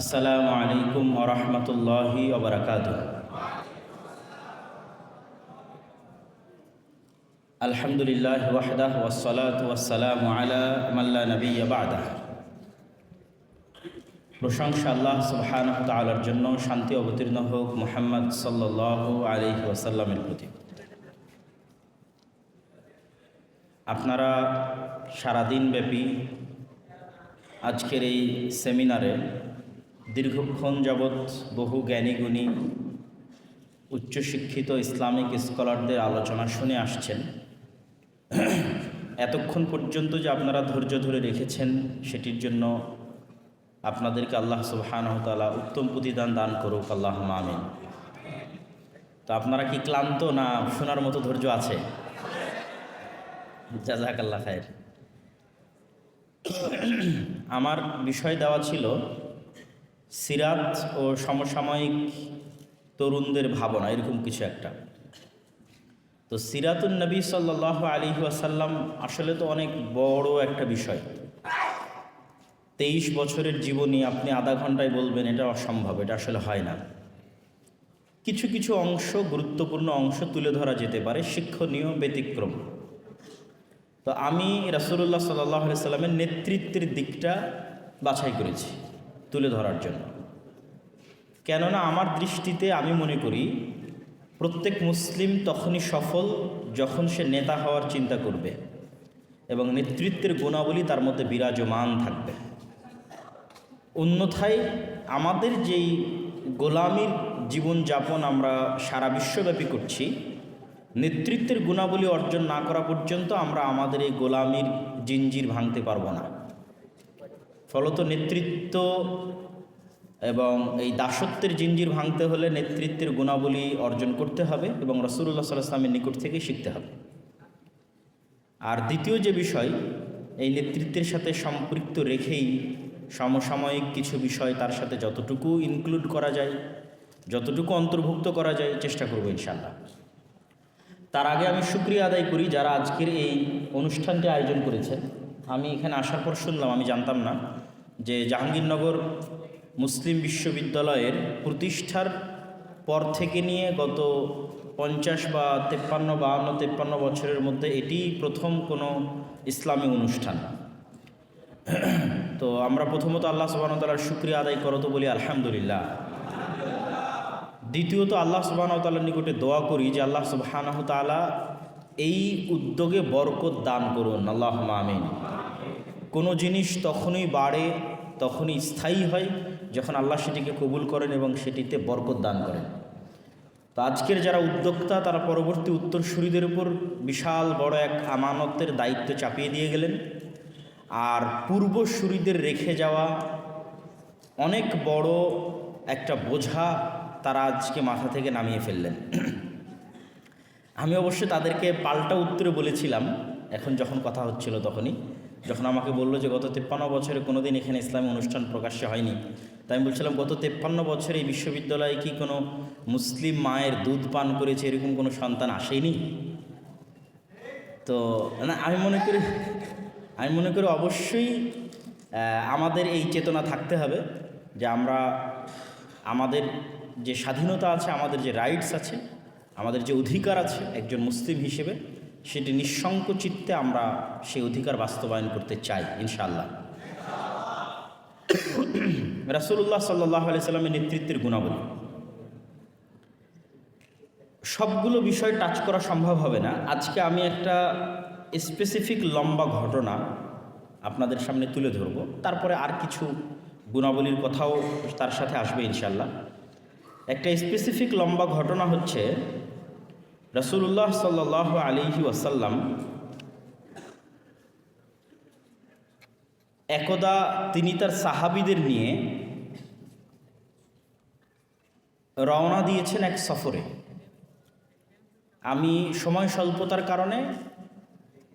আসসালামু আলাইকুম ওয়া রাহমাতুল্লাহি ওয়া বারাকাতুহু। আলহামদুলিল্লাহি ওয়াহদাহু ওয়াসসালাতু ওয়াসসালামু আলা মান লা নাবিয়্যা বা'দাহু। প্রশংসা আল্লাহ সুবহানাহু ওয়া তাআলার জন্য, শান্তি অবতীর্ণ হোক মুহাম্মদ সাল্লাল্লাহু আলাইহি ওয়াসাল্লামের প্রতি। আপনারা সারাদিন ব্যাপী আজকের এই সেমিনারে দীর্ঘক্ষণ যাবৎ বহু জ্ঞানীগুণী উচ্চশিক্ষিত ইসলামিক স্কলারদের আলোচনা শুনে আসছেন। এতক্ষণ পর্যন্ত যে আপনারা ধৈর্য ধরে রেখেছেন, সেটির জন্য আপনাদেরকে আল্লাহ সুবহানাহু ওয়া তাআলা উত্তম প্রতিদান দান করুক, আল্লাহুম্মা আমিন। তো আপনারা কি ক্লান্ত, না শোনার মতো ধৈর্য আছে? জাযাকাল্লাহ খায়ের। আমার বিষয় দেওয়া ছিল সিরাত ও সমসাময়িক তরুণদের ভাবনা, এরকম কিছু একটা। তো সিরাতুন নবী সাল্লাল্লাহু আলাইহি ওয়াসাল্লাম আসলে তো অনেক বড় একটা বিষয়। 23 বছরের জীবনী আপনি আধা ঘন্টায় বলবেন, এটা অসম্ভব, এটা আসলে হয় না। কিছু কিছু অংশ, গুরুত্বপূর্ণ অংশ তুলে ধরা যেতে পারে, শিক্ষণীয়, ব্যতিক্রম। তো আমি রাসূলুল্লাহ সাল্লাল্লাহু আলাইহি সাল্লামের নেতৃত্বের দিকটা বাছাই করেছি তুলে ধরার জন্য। কেননা আমার দৃষ্টিতে আমি মনে করি প্রত্যেক মুসলিম তখনই সফল যখন সে নেতা হওয়ার চিন্তা করবে এবং নেতৃত্বের গুণাবলী তার মধ্যে বিরাজমান থাকবে। অন্যথায় আমাদের যেই গোলামীর জীবনযাপন আমরা সারা বিশ্বব্যাপী করছি, নেতৃত্বের গুণাবলী অর্জন না করা পর্যন্ত আমরা আমাদের এই গোলামীর জিঞ্জির ভাঙতে পারবো না। ফলত নেতৃত্ব এবং এই দাসত্বের জিঞ্জির ভাঙতে হলে নেতৃত্বের গুণাবলী অর্জন করতে হবে এবং রাসূলুল্লাহ সাল্লাল্লাহু আলাইহি ওয়াসাল্লামের নিকট থেকে শিখতে হবে। আর দ্বিতীয় যে বিষয়, এই নেতৃত্বের সাথে সম্পৃক্ত রেখেই সমসাময়িক কিছু বিষয় তার সাথে যতটুকু ইনক্লুড করা যায়, যতটুকু অন্তর্ভুক্ত করা যায় চেষ্টা করব ইনশাআল্লাহ। তার আগে আমি শুকরিয়া আদায় করি যারা আজকের এই অনুষ্ঠানটি আয়োজন করেছেন। আমি এখানে আসার পর শুনলাম, আমি জানতাম না, যে জাহাঙ্গীরনগর মুসলিম বিশ্ববিদ্যালয়ের প্রতিষ্ঠার পর থেকে নিয়ে গত 50 বা 53 বছরের মধ্যে এটি প্রথম কোনো ইসলামী অনুষ্ঠান। তো আমরা প্রথমত আল্লাহ সুবহানাহু ওয়া তাআলার শুকরিয়া আদায় করতে বলি আলহামদুলিল্লাহ। দ্বিতীয়ত আল্লাহ সুবহানাহু ওয়া তাআলার নিকটে দোয়া করি যে আল্লাহ সুবহানাহু ওয়া তাআলা এই উদ্যোগে বরকত দান করুন, আল্লাহুম্মা আমিন। কোনো জিনিস তখনই বাড়ে, তখনই স্থায়ী হয় যখন আল্লাহ সেটিকে কবুল করেন এবং সেটিতে বরকত দান করেন। তো আজকের যারা উদ্যোক্তা, তারা পরবর্তী উত্তরসূরিদের উপর বিশাল বড় এক আমানতের দায়িত্ব চাপিয়ে দিয়ে গেলেন। আর পূর্বসূরিদের রেখে যাওয়া অনেক বড় একটা বোঝা তারা আজকে মাথা থেকে নামিয়ে ফেললেন। আমি অবশ্য তাদেরকে পাল্টা উত্তরে বলেছিলাম, এখন যখন কথা হচ্ছিল তখনই, যখন আমাকে বললো যে গত 53 বছরে কোনো দিন এখানে ইসলামী অনুষ্ঠান প্রকাশ্যে হয়নি, তাই আমি বলছিলাম গত 53 বছরে এই বিশ্ববিদ্যালয়ে কি কোনো মুসলিম মায়ের দুধ পান করেছে এরকম কোনো সন্তান আসেনি? তো না, আমি মনে করি অবশ্যই আমাদের এই চেতনা থাকতে হবে যে আমরা আমাদের যে স্বাধীনতা আছে, আমাদের যে রাইটস আছে, আমাদের যে অধিকার আছে একজন মুসলিম হিসেবে, সেটি নিঃসংক চিত্তে আমরা সেই অধিকার বাস্তবায়ন করতে চাই ইনশাআল্লাহ। রাসূলুল্লাহ সাল্লাল্লাহু আলাইহি সাল্লামের নেতৃত্বের গুণাবলী, সবগুলো বিষয় টাচ করা সম্ভব হবে না। আজকে আমি একটা স্পেসিফিক লম্বা ঘটনা আপনাদের সামনে তুলে ধরব, তারপরে আর কিছু গুণাবলীর কথাও তার সাথে আসবে ইনশাআল্লাহ। একটা স্পেসিফিক লম্বা ঘটনা হচ্ছে, রাসূলুল্লাহ সাল্লাল্লাহু আলাইহি ওয়াসাল্লাম একদা তিনি তার সাহাবীদের নিয়ে রওনা দিয়েছেন এক সফরে। আমি সময় স্বল্পতার কারণে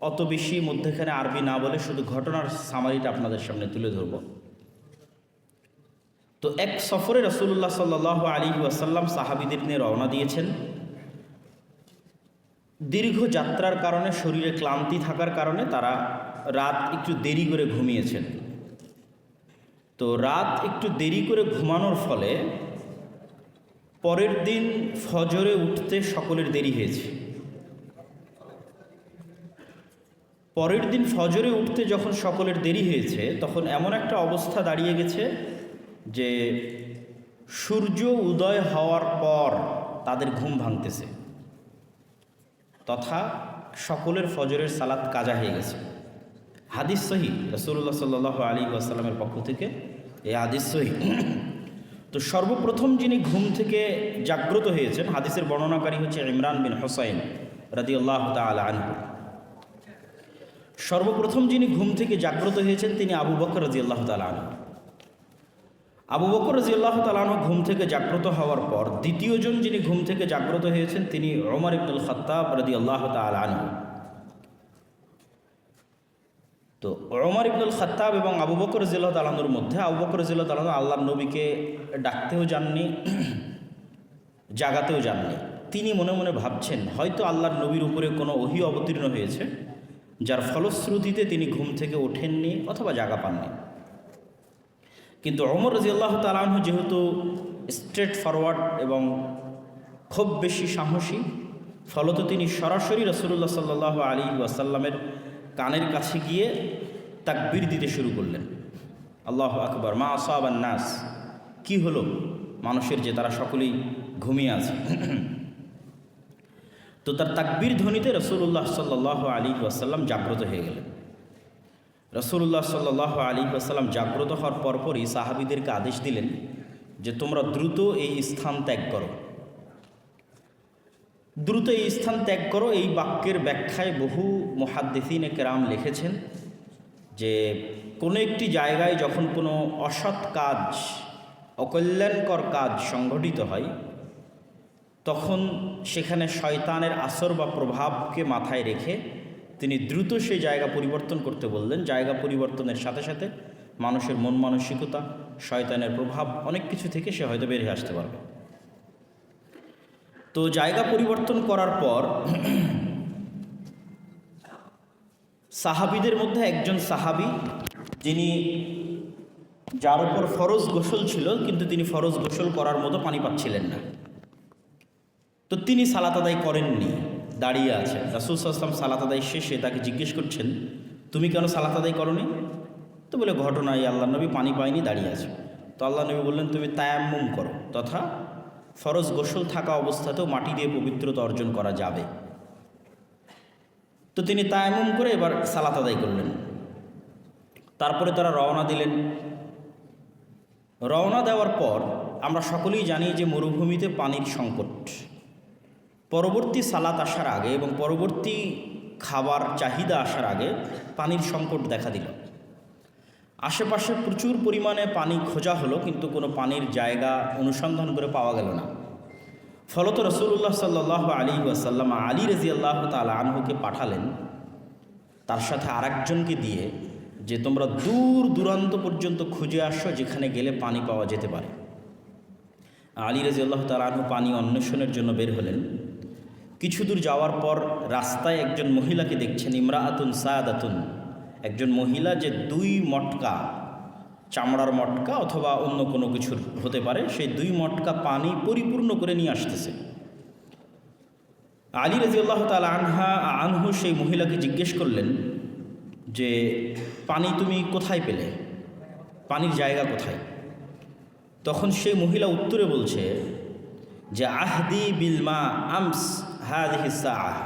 অত বেশি মধ্যেখানে আরবি না বলে শুধু ঘটনার সামারিটা আপনাদের সামনে তুলে ধরব। তো এক সফরে রাসূলুল্লাহ সাল্লাল্লাহু আলাইহি ওয়াসাল্লাম সাহাবীদের নিয়ে রওনা দিয়েছেন। দীর্ঘ যাত্রার কারণে, শরীরে ক্লান্তি থাকার কারণে তারা রাত একটু দেরি করে ঘুমিয়েছেন। তো রাত একটু দেরি করে ঘুমানোর ফলে পরের দিন ফজরে উঠতে সকলের দেরি হয়েছে। পরের দিন ফজরে উঠতে যখন সকলের দেরি হয়েছে, তখন এমন একটা অবস্থা দাঁড়িয়ে গেছে যে সূর্য উদয় হওয়ার পর তাদের ঘুম ভাঙতেছে, তথা সকলের ফজরের সালাত কাজা হয়ে গেছে। হাদিস সহি, রাসূলুল্লাহ সাল্লাল্লাহু আলাইহি ওয়াসাল্লামের পক্ষ থেকে এই হাদিস সহি। তো সর্বপ্রথম যিনি ঘুম থেকে জাগ্রত হয়েছেন, হাদিসের বর্ণনাকারী হচ্ছে ইমরান বিন হুসাইন রাদিয়াল্লাহু তাআলা আনহু। সর্বপ্রথম যিনি ঘুম থেকে জাগ্রত হয়েছেন তিনি আবু বকর রাদিয়াল্লাহু তাআলা আনহু। আবু বকর রাদিয়াল্লাহু তাআলা আনহু ঘুম থেকে জাগ্রত হওয়ার পর দ্বিতীয়জন যিনি ঘুম থেকে জাগ্রত হয়েছেন তিনি ওমর ইবনুল খাত্তাব রাদিয়াল্লাহু তাআলা আনহু। তো ওমর ইবনুল খাত্তাব এবং আবু বকর রাদিয়াল্লাহু তাআলা আনহুর মধ্যে আবু বকর রাদিয়াল্লাহু তাআলা আনহু আল্লাহর নবীকে ডাকতেও যাননি, জাগাতেও যাননি। তিনি মনে মনে ভাবছেন হয়তো আল্লাহর নবীর উপরে কোনো ওহী অবতীর্ণ হয়েছে, যার ফলশ্রুতিতে তিনি ঘুম থেকে ওঠেননি অথবা জাগা পাননি। কিন্তু ওমর রাদিয়াল্লাহু তাআলা আনহু যেহেতু স্ট্রেট ফরওয়ার্ড এবং খুব বেশি সাহসী, ফলত তিনি সরাসরি রাসূলুল্লাহ সাল্লাল্লাহু আলাইহি ওয়াসাল্লামের কানের কাছে গিয়ে তাকবীর দিতে শুরু করলেন। আল্লাহু আকবার, মা আসাবান নাস, কি হলো মানুষের যে তারা সকলেই ঘুমিয়ে আছে। তো তার তাকবীর ধ্বনিতে রাসূলুল্লাহ সাল্লাল্লাহু আলাইহি ওয়াসাল্লাম জাগ্রত হয়ে গেলেন। রাসূলুল্লাহ সাল্লাল্লাহু আলাইহি ওয়াসাল্লাম জাগ্রত হওয়ার পরপরই সাহাবীদেরকে আদেশ দিলেন যে তোমরা দ্রুত এই স্থান ত্যাগ করো, দ্রুত এই স্থান ত্যাগ করো। এই বাক্যের ব্যাখ্যায় বহু মুহাদ্দিসিনে কেরাম লিখেছেন যে কোনো একটি জায়গায় যখন কোনো অসৎ কাজ, অকল্যাণকর কাজ সংঘটিত হয়, তখন সেখানে শয়তানের আসর বা প্রভাবকে মাথায় রেখে তিনি দ্রুত সেই জায়গা পরিবর্তন করতে বললেন। জায়গা পরিবর্তনের সাথে সাথে মানুষের মন মানসিকতা, শয়তানের প্রভাব, অনেক কিছু থেকে সে হয়তো বেরিয়ে আসতে পারবে। তো জায়গা পরিবর্তন করার পর সাহাবীদের মধ্যে একজন সাহাবী, যিনি যার উপর ফরজ গোসল ছিল কিন্তু তিনি ফরজ গোসল করার মতো পানি পাচ্ছিলেন না, তো তিনি সালাত আদায় করেননি, দাঁড়িয়ে আছে। রাসূল সাল্লাল্লাহু আলাইহি ওয়াসাল্লাম সালাত আদায় শেষে তাকে জিজ্ঞেস করছেন, তুমি কেন সালাত আদায় করোনি? তো বলে ঘটনা এই আল্লাহ নবী পানি পায়নি, দাঁড়িয়ে আছে। তো আল্লাহ নবী বললেন তুমি তায়াম্মুম করো, তথা ফরজ গোসল থাকা অবস্থাতেও মাটি দিয়ে পবিত্রতা অর্জন করা যাবে। তো তিনি তায়াম্মুম করে এবার সালাত আদায় করলেন। তারপরে তারা রওনা দিলেন। রওনা দেওয়ার পর আমরা সকলেই জানি যে মরুভূমিতে পানির সংকট। পরবর্তী সালাত আসার আগে এবং পরবর্তী খাবার চাহিদা আসার আগে পানির সংকট দেখা দিল। আশেপাশে প্রচুর পরিমাণে পানি খোঁজা হলো, কিন্তু কোনো পানির জায়গা অনুসন্ধান করে পাওয়া গেল না। ফলত রাসূলুল্লাহ সাল্লাল্লাহু আলাইহি ওয়াসাল্লাম আলী রাদিয়াল্লাহু তাআলা আনহুকে পাঠালেন তার সাথে আরেকজনকে দিয়ে যে তোমরা দূর দূরান্ত পর্যন্ত খুঁজে আসো, যেখানে গেলে পানি পাওয়া যেতে পারে। আলী রাদিয়াল্লাহু তাআলা আনহু পানি অন্বেষণের জন্য বের হলেন। কিছু দূর যাওয়ার পর রাস্তায় একজন মহিলাকে দেখছেন, ইমরাআতুন সাদাতুন, একজন মহিলা যে 2 মটকা, চামড়ার মটকা অথবা অন্য কোনো কিছুর হতে পারে, সেই 2 মটকা পানি পরিপূর্ণ করে নিয়ে আসতেছে। আলী রাদিয়াল্লাহু তাআলা আনহু সেই মহিলাকে জিজ্ঞেস করলেন যে পানি তুমি কোথায় পেলে, পানির জায়গা কোথায়? তখন সেই মহিলা উত্তরে বলছে যে আহদি বিল মা আমস হাযিহি সাআহ,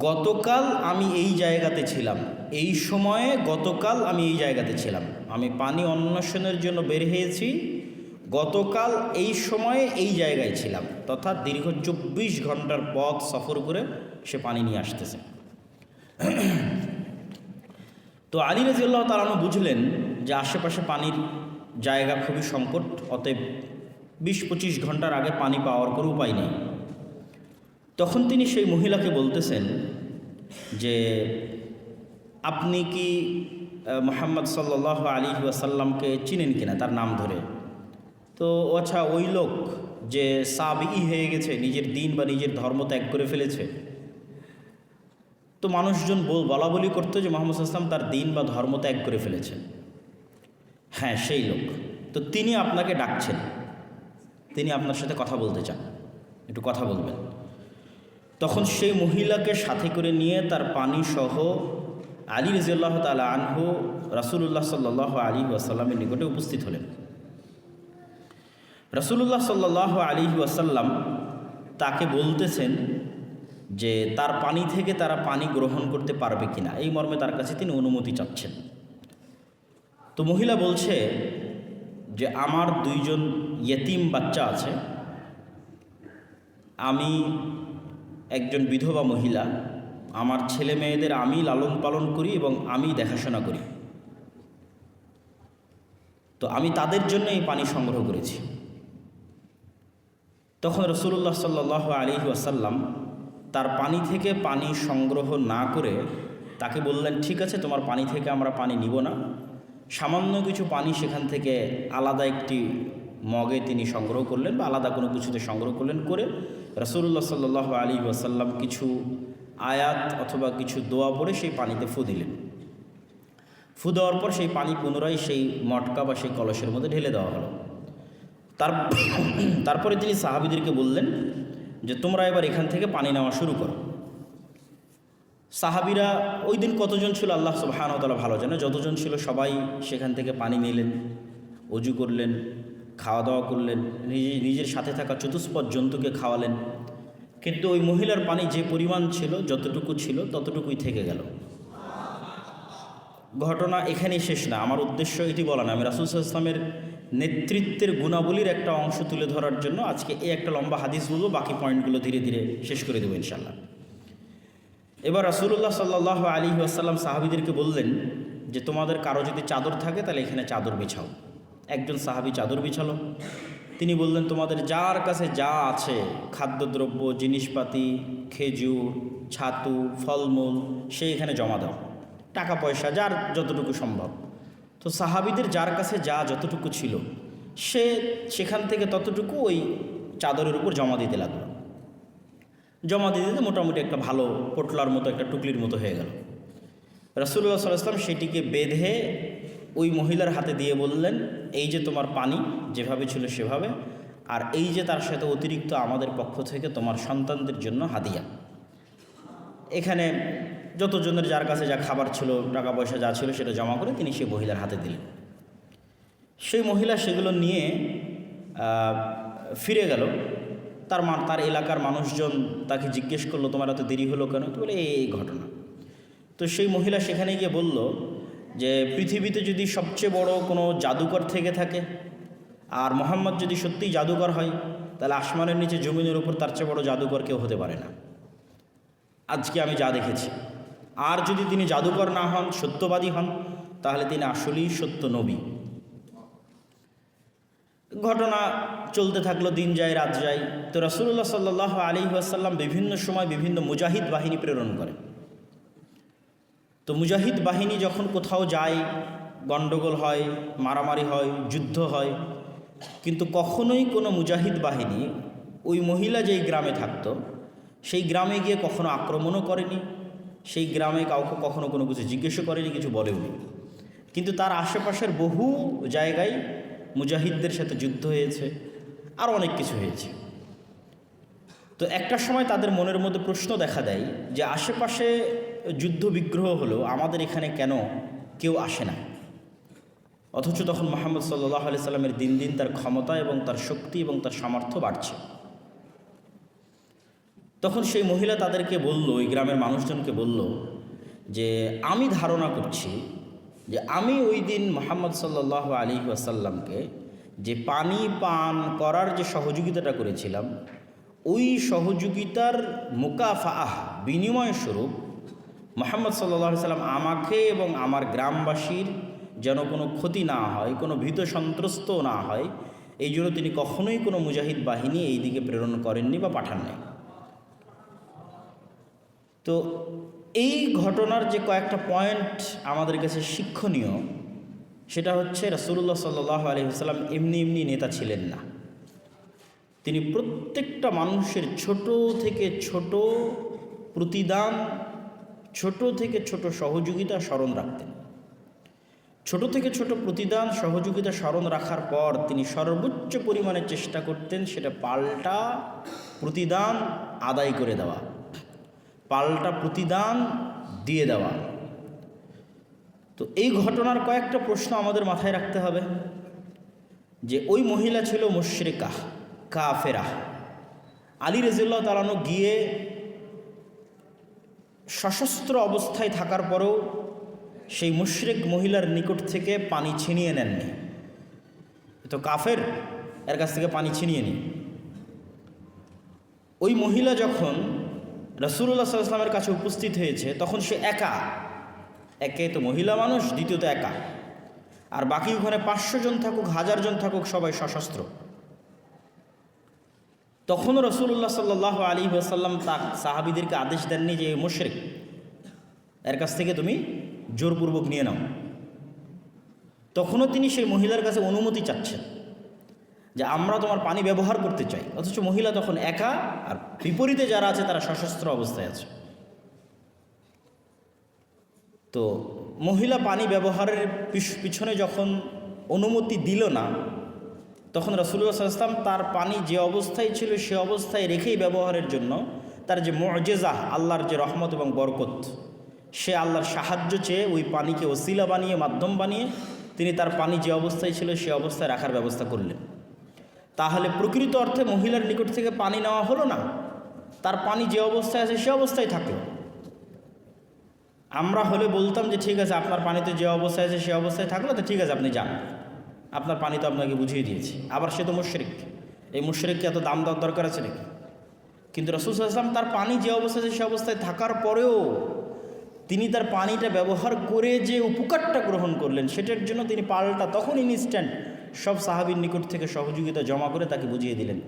গতকাল আমি এই জায়গাতে ছিলাম, এই সময়ে গতকাল আমি এই জায়গাতে ছিলাম, আমি পানি অন্বেষণের জন্য বের হয়েছি, গতকাল এই সময়ে এই জায়গায় ছিলাম, তথা দীর্ঘ 24 ঘন্টার পথ সফর করে সে পানি নিয়ে আসতেছে। তো আলী রাদিয়াল্লাহু তাআলা আনহু বুঝলেন যে আশেপাশে পানির জায়গা খুবই সংকট, অতএব 20-25 ঘন্টার আগে পানি পাওয়ার কোনো উপায় নেই। তখন তিনি সেই মহিলাকে বলতেছেন যে আপনি কি মুহাম্মদ সাল্লাল্লাহু আলাইহি ওয়াসাল্লামকে চিনেন কিনা, তার নাম ধরে। তো আচ্ছা, ওই লোক যে সাবি হয়ে গেছে, নিজের দিন বা নিজের ধর্ম ত্যাগ করে ফেলেছে। তো মানুষজন বলা বলি করতো যে মুহাম্মদ সাল্লাল্লাহু আলাইহি ওয়াসাল্লাম তার দিন বা ধর্ম ত্যাগ করে ফেলেছেন। হ্যাঁ সেই লোক। তো তিনি আপনাকে ডাকছেন, তিনি আপনার সাথে কথা বলতে চান, একটু কথা বলবেন। তখন সেই মহিলাকে সাথে করে নিয়ে তার পানি সহ আলী রাদিয়াল্লাহু তাআলা আনহু রাসূলুল্লাহ সাল্লাল্লাহু আলাইহি ওয়াসাল্লামের নিকটে উপস্থিত হলেন। রাসূলুল্লাহ সাল্লাল্লাহু আলাইহি ওয়াসাল্লাম তাকে বলতেছেন যে তার পানি থেকে তারা পানি গ্রহণ করতে পারবে কিনা, এই মর্মে তার কাছে তিনি অনুমতি চাচ্ছেন। তো মহিলা বলছে যে আমার 2জন ইয়েতিম বাচ্চা আছে, আমি একজন বিধবা মহিলা, আমার ছেলে মেয়েদের আমি লালন পালন করি এবং আমি দেখাশোনা করি, তো আমি তাদের জন্য এই পানি সংগ্রহ করেছি। তখন রাসূলুল্লাহ সাল্লাল্লাহু আলাইহি ওয়াসাল্লাম তার পানি থেকে পানি সংগ্রহ না করে তাকে বললেন, ঠিক আছে তোমার পানি থেকে আমরা পানি নিব না। সামান্য কিছু পানি সেখান থেকে আলাদা একটি মগে তিনি সংগ্রহ করলেন বা আলাদা কোনো কিছুতে সংগ্রহ করলেন, করে রাসূলুল্লাহ সাল্লাল্লাহু আলাইহি ওয়াসাল্লাম কিছু আয়াত অথবা কিছু দোয়া পড়ে সেই পানিতে ফু দিলেন। ফু দেওয়ার পর সেই পানি পুনরায় সেই মটকা বা সেই কলসের মধ্যে ঢেলে দেওয়া হলো। তারপরে তিনি সাহাবীদেরকে বললেন যে তোমরা এবার এখান থেকে পানি নেওয়া শুরু করো। সাহাবীরা ওই দিন কতজন ছিল আল্লাহ সুবহানাহু ওয়া তাআলা ভালো জানে, যতজন ছিল সবাই সেখান থেকে পানি নিলেন, অজু করলেন, খাওয়া দাওয়া করলেন, নিজের সাথে থাকা চতুষ্পদ জন্তুকে খাওয়ালেন। কিন্তু ওই মহিলার পানি যে পরিমাণ ছিল, যতটুকু ছিল ততটুকুই থেকে গেল। ঘটনা এখানেই শেষ না, আমার উদ্দেশ্য এটি বলা না। আমি রাসূল সাল্লাল্লাহু আলাইহি ওয়াসাল্লামের নেতৃত্বের গুণাবলীর একটা অংশ তুলে ধরার জন্য আজকে এই একটা লম্বা হাদিস বলবো, বাকি পয়েন্টগুলো ধীরে ধীরে শেষ করে দেবো ইনশাআল্লাহ। এবার রাসূলুল্লাহ সাল্লাল্লাহু আলাইহি ওয়াসাল্লাম সাহাবীদেরকে বললেন যে তোমাদের কারো যদি চাদর থাকে তাহলে এখানে চাদর বিছাও। একজন সাহাবী চাদর বিছালো। তিনি বললেন তোমাদের যার কাছে যা আছে, খাদ্যদ্রব্য, জিনিসপাতি, খেজুর, ছাতু, ফলমূল, সে এখানে জমা দাও, টাকা পয়সা যার যতটুকু সম্ভব। তো সাহাবীদের যার কাছে যা যতটুকু ছিল সে সেখান থেকে ততটুকু ওই চাদরের উপর জমা দিতে লাগলো। জমা দিতে দিতে মোটামুটি একটা ভালো পোটলার মতো, একটা টুকলির মতো হয়ে গেল। রাসূলুল্লাহ সাল্লাল্লাহু আলাইহি ওয়াসাল্লাম সেটিকে বেঁধে ওই মহিলার হাতে দিয়ে বললেন, এই যে তোমার পানি যেভাবে ছিল সেভাবে, আর এই যে তার সাথে অতিরিক্ত আমাদের পক্ষ থেকে তোমার সন্তানদের জন্য হাদিয়া। এখানে যতজনের যার কাছে যা খাবার ছিল, টাকা পয়সা যা ছিল সেটা জমা করে তিনি সেই মহিলার হাতে দিলেন। সেই মহিলা সেগুলো নিয়ে ফিরে গেল। তার এলাকার মানুষজন তাকে জিজ্ঞেস করলো তোমার এত দেরি হলো কেন? তো বলে এই ঘটনা। তো সেই মহিলা সেখানে গিয়ে বলল যে পৃথিবীতে যদি সবচেয়ে বড় কোনো জাদুকর থেকে থাকে, আর মোহাম্মদ যদি সত্যিই জাদুকর হয়, তাহলে আসমানের নিচে জমিনের উপর তার চেয়ে বড় জাদুকর কেউ হতে পারে না, আজকে আমি যা দেখেছি। আর যদি তিনি জাদুকর না হন, সত্যবাদী হন, তাহলে তিনি আসলেই সত্য নবী। ঘটনা চলতে থাকলো, দিন যায় রাত যায়। তো রাসূলুল্লাহ সাল্লাল্লাহু আলাইহি ওয়াসাল্লাম বিভিন্ন সময় বিভিন্ন মুজাহিদ বাহিনী প্রেরণ করেন। তো মুজাহিদ বাহিনী যখন কোথাও যায়, গণ্ডগোল হয়, মারামারি হয়, যুদ্ধ হয়, কিন্তু কখনোই কোনো মুজাহিদ বাহিনী ওই মহিলা যেই গ্রামে থাকতো সেই গ্রামে গিয়ে কখনো আক্রমণও করেনি, সেই গ্রামে কাউকে কখনো কোনো কিছু জিজ্ঞেসও করেনি, কিছু বলেওনি। কিন্তু তার আশেপাশের বহু জায়গায় মুজাহিদদের সাথে যুদ্ধ হয়েছে, আর অনেক কিছু হয়েছে। তো একটা সময় তাদের মনের মধ্যে প্রশ্ন দেখা দেয় যে আশেপাশে যুদ্ধ বিগ্রহ হলো, আমাদের এখানে কেন কেউ আসে না? অথচ তখন মুহাম্মদ সাল্লাল্লাহু আলাইহি সাল্লামের দিন দিন তার ক্ষমতা এবং তার শক্তি এবং তার সামর্থ্য বাড়ছে। তখন সেই মহিলা তাদেরকে বলল, ওই গ্রামের মানুষজনকে বলল যে আমি ধারণা করছি যে আমি ওই দিন মুহাম্মদ সাল্লাল্লাহু আলাইহি ওয়াসাল্লামকে যে পানি পান করার যে সহযোগিতাটা করেছিলাম, ওই সহযোগিতার মুকাফাআহ, বিনিময় স্বরূপ মুহাম্মদ সাল্লাল্লাহু আলাইহি ওয়াসাল্লাম আমাকে এবং আমার গ্রামবাসীর যেন কোনো ক্ষতি না হয়, কোনো ভীত সন্ত্রস্ত না হয়, এই জন্য তিনি কখনোই কোনো মুজাহিদ বাহিনী এই দিকে প্রেরণ করেননি বা পাঠান নাই। তো এই ঘটনার যে কয়েকটা পয়েন্ট আমাদের কাছে শিক্ষণীয়, সেটা হচ্ছে রাসূলুল্লাহ সাল্লাল্লাহু আলাইহি ওয়াসাল্লাম এমনি এমনি নেতা ছিলেন না। তিনি প্রত্যেকটা মানুষের ছোট থেকে ছোট প্রতিদান, ছোট থেকে ছোট সহযোগিতা স্মরণ রাখতেন। ছোট থেকে ছোট প্রতিদান সহযোগিতা স্মরণ রাখার পর তিনি সর্বোচ্চ পরিমাণে চেষ্টা করতেন সেটা পাল্টা প্রতিদান আদায় করে দেওয়া, পাল্টা প্রতিদান দিয়ে দেওয়া। তো এই ঘটনার কয়েকটা প্রশ্ন আমাদের মাথায় রাখতে হবে যে ওই মহিলা ছিল মুশরিকা, কাফেরা। আলী রাদিয়াল্লাহু তাআলা আনহু গিয়ে সশস্ত্র অবস্থায় থাকার পরেও সেই মুশরিক মহিলার নিকট থেকে পানি ছিনিয়ে নেননি। তো কাফের, এর কাছ থেকে পানি ছিনিয়ে নি। ওই মহিলা যখন রাসূলুল্লাহ সাল্লাল্লাহু আলাইহি ওয়াসাল্লামের কাছে উপস্থিত হয়েছে তখন সে একা, একে তো মহিলা মানুষ, দ্বিতীয়ত একা, আর বাকি ওখানে 500 জন থাকুক 1000 জন থাকুক সবাই সশস্ত্র। তখনও রাসূলুল্লাহ সাল্লাল্লাহু আলাইহি ওয়াসাল্লাম তার সাহাবীদেরকে আদেশ দেননি যে মুশরিক, এর কাছ থেকে তুমি জোরপূর্বক নিয়ে নাও। তখনও তিনি সেই মহিলার কাছে অনুমতি চাচ্ছেন যে আমরা তোমার পানি ব্যবহার করতে চাই, অথচ মহিলা তখন একা, আর বিপরীতে যারা আছে তারা সশস্ত্র অবস্থায় আছে। তো মহিলা পানি ব্যবহারের পিছনে যখন অনুমতি দিল না, তখন রাসূলুল্লাহ সাল্লাল্লাহু আলাইহি ওয়াসাল্লাম তার পানি যে অবস্থায় ছিল সে অবস্থায় রেখেই ব্যবহারের জন্য তার যে মুআজিজা, আল্লাহর যে রহমত এবং বরকত, সে আল্লাহর সাহায্য চেয়ে ওই পানিকে ওসিলা বানিয়ে, মাধ্যম বানিয়ে তিনি তার পানি যে অবস্থায় ছিল সে অবস্থায় রাখার ব্যবস্থা করলেন। তাহলে প্রকৃত অর্থে মহিলার নিকট থেকে পানি নেওয়া হলো না, তার পানি যে অবস্থায় আছে সে অবস্থায় থাকলো। আমরা হলে বলতাম যে ঠিক আছে, আপনার পানিতে যে অবস্থায় আছে সে অবস্থায় থাকলো, তো ঠিক আছে আপনি যান, আপনার পানি তো আপনাকে বুঝিয়ে দিয়েছি। আবার সে তো মুশরিক, এই মুশরিককে এত দাম দেওয়ার দরকার আছে নাকি? কিন্তু রাসূল সাল্লাল্লাহু আলাইহি ওয়াসাল্লাম তার পানি যে অবস্থায় আছে সে অবস্থায় থাকার পরেও তিনি তার পানিটা ব্যবহার করে যে উপকারটা গ্রহণ করলেন সেটার জন্য তিনি পাল্টা তখন ইনস্ট্যান্ট সব সাহাবীর নিকট থেকে সহযোগিতা জমা করে তাকে বুঝিয়ে দিলেন।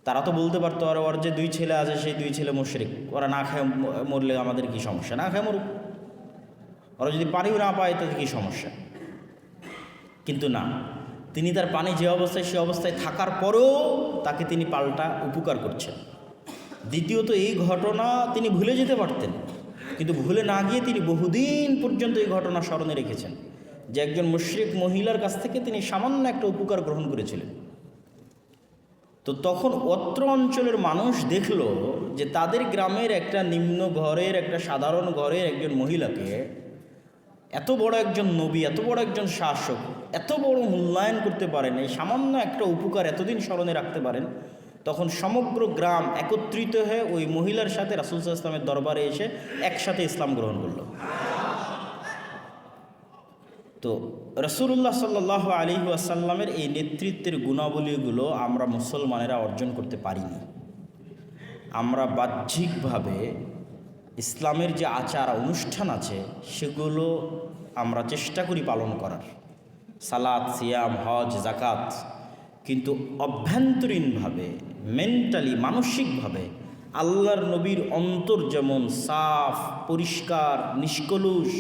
তারা তো বলতে পারতো আর ওর যে 2 ছেলে আছে সেই 2 ছেলে মুশরিক, ওরা না খেয়ে মরলে আমাদের কি সমস্যা, না খেয়ে মরুক, ওরা যদি পানিও না পায় তাতে কী সমস্যা। কিন্তু না, তিনি তার পানি যে অবস্থায় সে অবস্থায় থাকার পরেও তাকে তিনি পাল্টা উপকার করছেন। দ্বিতীয়ত এই ঘটনা তিনি ভুলে যেতে পারতেন, কিন্তু ভুলে না গিয়ে তিনি বহুদিন পর্যন্ত এই ঘটনা স্মরণে রেখেছেন যে একজন মুশরিক মহিলার কাছ থেকে তিনি সামান্য একটা উপকার গ্রহণ করেছিলেন। তো তখন অত্র অঞ্চলের মানুষ দেখল যে তাদের গ্রামের একটা নিম্ন ঘরের, একটা সাধারণ ঘরের একজন মহিলাকে এত বড় একজন নবী, এত বড় একজন শাসক এত বড় মূল্যায়ন করতে পারেন, এই সামান্য একটা উপকার এতদিন স্মরণে রাখতে পারেন। তখন সমগ্র গ্রাম একত্রিত হয়ে ওই মহিলার সাথে রাসূল সাল্লাল্লাহু আলাইহি ওয়াসাল্লামের দরবারে এসে একসাথে ইসলাম গ্রহণ করল। তো রাসূলুল্লাহ সাল্লাল্লাহু আলাইহি ওয়াসাল্লামের এই নেতৃত্বের গুণাবলীগুলো আমরা মুসলমানেরা অর্জন করতে পারিনি। আমরা বাহ্যিকভাবে ইসলামের যে আচার অনুষ্ঠান আছে সেগুলো আমরা চেষ্টা করি পালন করার, সালাত, সিয়াম, হজ, জাকাত, কিন্তু অভ্যন্তরীণভাবে, মেন্টালি, মানসিকভাবে আল্লাহর নবীর অন্তর যেমন সাফ, পরিষ্কার, নিষ্কলুষ,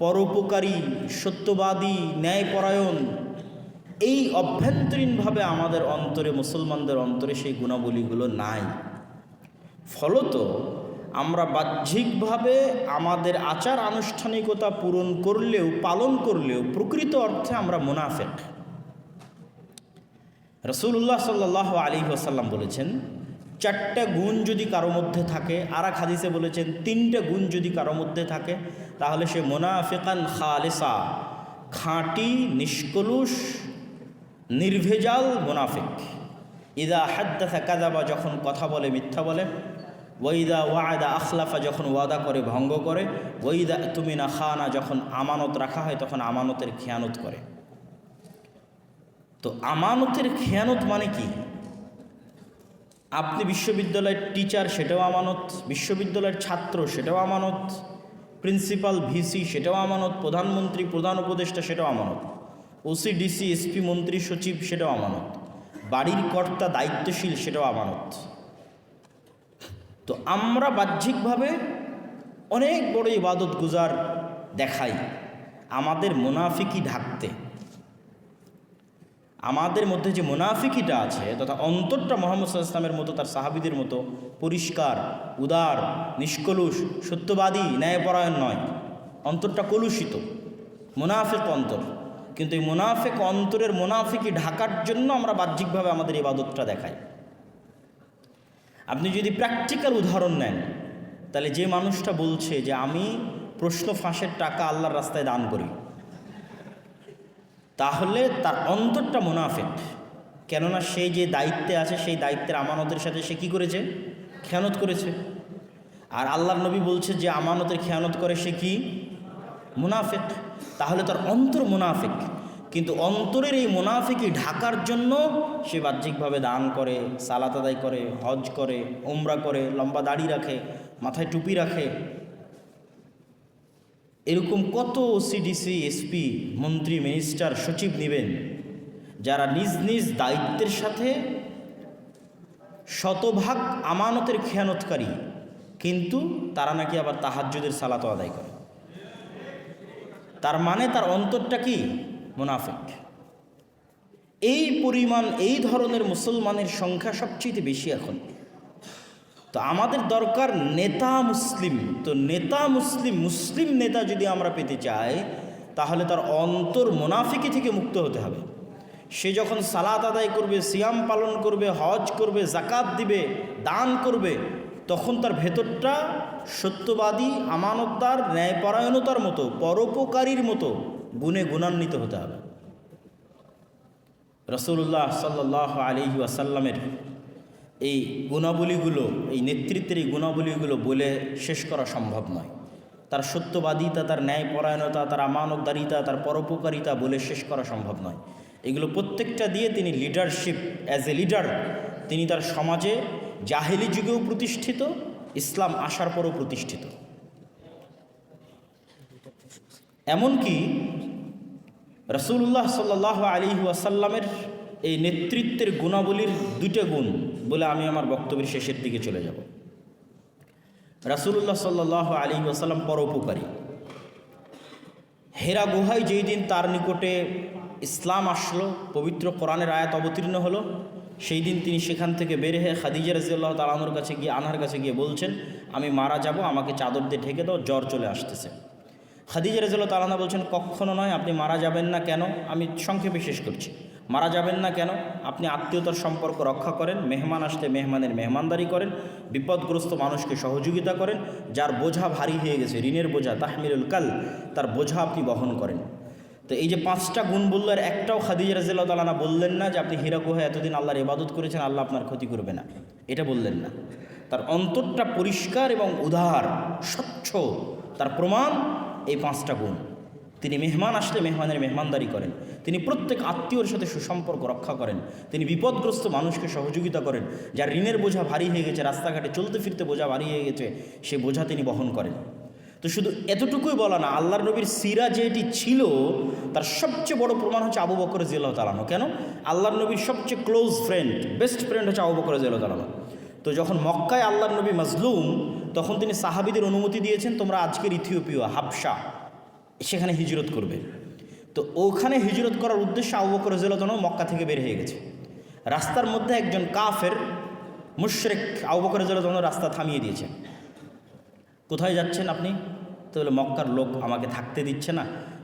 পরোপকারী, সত্যবাদী, ন্যায়পরায়ণ, এই অভ্যন্তরীণভাবে আমাদের অন্তরে, মুসলমানদের অন্তরে সেই গুণাবলীগুলো নাই। ফলত আমরা বাহ্যিকভাবে আমাদের আচার আনুষ্ঠানিকতা পূরণ করলেও, পালন করলেও প্রকৃত অর্থে আমরা মুনাফিক। রাসূলুল্লাহ সাল্লাল্লাহু আলাইহি ওয়াসাল্লাম বলেছেন 4টা গুণ যদি কারো মধ্যে থাকে, আর এক হাদিসে বলেছেন 3টা গুণ যদি কারো মধ্যে থাকে তাহলে সে মুনাফিকান খালিসা, খাঁটি, নিষ্কলুষ, নির্ভেজাল মুনাফিক। ইদা হাদ্দাসা কাযাবা, যখন কথা বলে মিথ্যা বলে, ওয়াইদা ওয়াদা আখলাফা, যখন ওয়াদা করে ভঙ্গ করে, ওয়াইদা তুমিনা খানা, যখন আমানত রাখা হয় তখন আমানতের খেয়ানত করে। তো আমানতের খেয়ানত মানে কি? আপনি বিশ্ববিদ্যালয়ের টিচার, সেটাও আমানত, বিশ্ববিদ্যালয়ের ছাত্র সেটাও আমানত, প্রিন্সিপাল, ভিসি সেটাও আমানত, প্রধানমন্ত্রী, প্রধান উপদেষ্টা সেটাও আমানত, ওসি, ডিসি, এসপি, মন্ত্রী, সচিব সেটাও আমানত, বাড়ির কর্তা, দায়িত্বশীল সেটাও আমানত। তো আমরা বাহ্যিকভাবে অনেক বড় ইবাদত গুজার দেখাই, আমাদের মুনাফিকি ঢাকতে। আমাদের মধ্যে যে মুনাফিকিটা আছে, তথা অন্তরটা মুহাম্মদ সাল্লাল্লাহু আলাইহি ওয়াসাল্লামের মতো, তার সাহাবীদের মতো পরিষ্কার, উদার, নিষ্কলুষ, সত্যবাদী, ন্যায়পরায়ণ নয়, অন্তরটা কলুষিত। মুনাফিক অন্তর। কিন্তু এই মুনাফিক অন্তরের মুনাফিকি ঢাকার জন্য আমরা বাহ্যিকভাবে আমাদের ইবাদতটা দেখাই। আপনি যদি প্র্যাকটিক্যাল উদাহরণ নেন, তাহলে যে মানুষটা বলছে যে আমি প্রশ্ন ফাঁসের টাকা আল্লাহর রাস্তায় দান করি, তাহলে তার অন্তরটা মুনাফিক। কেননা সে যে দায়িত্বে আছে সেই দায়িত্বের আমানতের সাথে সে কী করেছে? খেয়ানত করেছে। আর আল্লাহর নবী বলছে যে আমানতের খেয়ানত করে সে কি? মুনাফিক। তাহলে তার অন্তর মুনাফিক। কিন্তু অন্তরের এই মুনাফিকি ঢাকার জন্য সে বাহ্যিকভাবে দান করে, সালাত আদায় করে, হজ করে, উমরা করে, লম্বা দাড়ি রাখে, মাথায় টুপি রাখে। এরকম কত সিডিসি, এসপি, মন্ত্রী, মিনিস্টার, সচিব নেবেন যারা নিজ নিজ দায়িত্বের সাথে শতভাগ আমানতের খেয়ানতকারী, কিন্তু তারা নাকি আবার তাহাজ্জুদের সালাত আদায় করে। তার মানে তার অন্তরটা কি? মুনাফিক। এই পরিমাণ, এই ধরনের মুসলমানের সংখ্যা সবচেয়ে বেশি এখন। তো আমাদের দরকার নেতা মুসলিম। তো নেতা মুসলিম, মুসলিম নেতা যদি আমরা পেতে চাই, তাহলে তার অন্তর মুনাফিকি থেকে মুক্ত হতে হবে। সে যখন সালাত আদায় করবে, সিয়াম পালন করবে, হজ করবে, জাকাত দিবে, দান করবে, তখন তার ভেতরটা সত্যবাদী, আমানতদার, ন্যায়পরায়ণতার মতো, পরোপকারীর মতো গুণে গুণান্বিত হতে হবে। রাসূলুল্লাহ সাল্লাল্লাহু আলাইহি ওয়াসাল্লামের এই গুণাবলীগুলো, এই নেতৃত্বের এই গুণাবলীগুলো বলে শেষ করা সম্ভব নয়। তার সত্যবাদিতা, তার ন্যায়পরায়ণতা, তার আমানতদারিতা, তার পরোপকারিতা বলে শেষ করা সম্ভব নয়। এগুলো প্রত্যেকটা দিয়ে তিনি লিডারশিপ, অ্যাজ এ লিডার তিনি তার সমাজে জাহেলি যুগেও প্রতিষ্ঠিত, ইসলাম আসার পরও প্রতিষ্ঠিত। এমনকি রাসূলুল্লাহ সাল্লাল্লাহু আলাইহি ওয়াসাল্লামের এই নেতৃত্বের গুণাবলীর দুইটা গুণ বলে আমি আমার বক্তব্যের শেষের দিকে চলে যাব। রাসূলুল্লাহ সাল্লাল্লাহু আলাইহি ওয়াসাল্লাম পরোপকারী। হেরা গুহায় যেই দিন তার নিকটে ইসলাম আসলো, পবিত্র কোরআনের আয়াত অবতীর্ণ হলো, সেই দিন তিনি সেখান থেকে বের হয়ে খাদিজা রাদিয়াল্লাহু তাআলা আনহার কাছে গিয়ে, কাছে গিয়ে বলছেন, আমি মারা যাব, আমাকে চাদর দিয়ে ঢেকে দাও, জ্বর চলে আসতেছে। খাদিজা রাদিয়াল্লাহু তাআলা আনহা বলছেন, কখনো নয়, আপনি মারা যাবেন না। কেন? আমি সংক্ষেপে শেষ করছি। মারা যাবেন না কেন? আপনি আত্মীয়তার সম্পর্ক রক্ষা করেন, মেহমান আসলে মেহমানের মেহমানদারি করেন, বিপদগ্রস্ত মানুষকে সহযোগিতা করেন, যার বোঝা ভারী হয়ে গেছে, ঋণের বোঝা, তাহমিলুল কাল, তার বোঝা আপনি বহন করেন। তো এই যে 5টা গুণ বলল, আর একটাও খাদিজা রাদিয়াল্লাহু তাআলা আনহা বললেন না যে আপনি হীরা গুহায় এতদিন আল্লাহর ইবাদত করেছেন, আল্লাহ আপনার ক্ষতি করবে না, এটা বললেন না। তার অন্তরটা পরিষ্কার এবং উদার, স্বচ্ছ। তার প্রমাণ এই 5টা গুণ। তিনি মেহমান আসলে মেহমানের মেহমানদারি করেন, তিনি প্রত্যেক আত্মীয়র সাথে সুসম্পর্ক রক্ষা করেন, তিনি বিপদগ্রস্ত মানুষকে সহযোগিতা করেন, যার ঋণের বোঝা ভারী হয়ে গেছে, রাস্তাঘাটে চলতে ফিরতে বোঝা ভারী হয়ে গেছে, সে বোঝা তিনি বহন করেন। তো শুধু এতটুকুই বলা না, আল্লাহর নবীর সিরা যেটি ছিল তার সবচেয়ে বড় প্রমাণ হচ্ছে আবু বকর রাদিয়াল্লাহু তাআলা আনহু। কেন? আল্লাহর নবীর সবচেয়ে ক্লোজ ফ্রেন্ড, বেস্ট ফ্রেন্ড হচ্ছে আবু বকর রাদিয়াল্লাহু তাআলা আনহু। তো যখন মক্কায় আল্লাহর নবী মাজলুম, তখন তিনি সাহাবীদের অনুমতি দিয়েছেন, তোমরা আজকের ইথিওপিয়া, হাবশা, সেখানে হিজরত করবে। তো ওখানে হিজরত করার উদ্দেশ্যে আবু বকর রাদিয়াল্লাহু তাআলা মক্কা থেকে বের হয়ে গেছে। রাস্তার মধ্যে একজন কাফের মুশরিক আবু বকর রাদিয়াল্লাহু তাআলা রাস্তা থামিয়ে দিয়েছে। কোথায় যাচ্ছেন আপনি? তো বলে, মক্কার লোক আমাকে থাকতে দিচ্ছে না,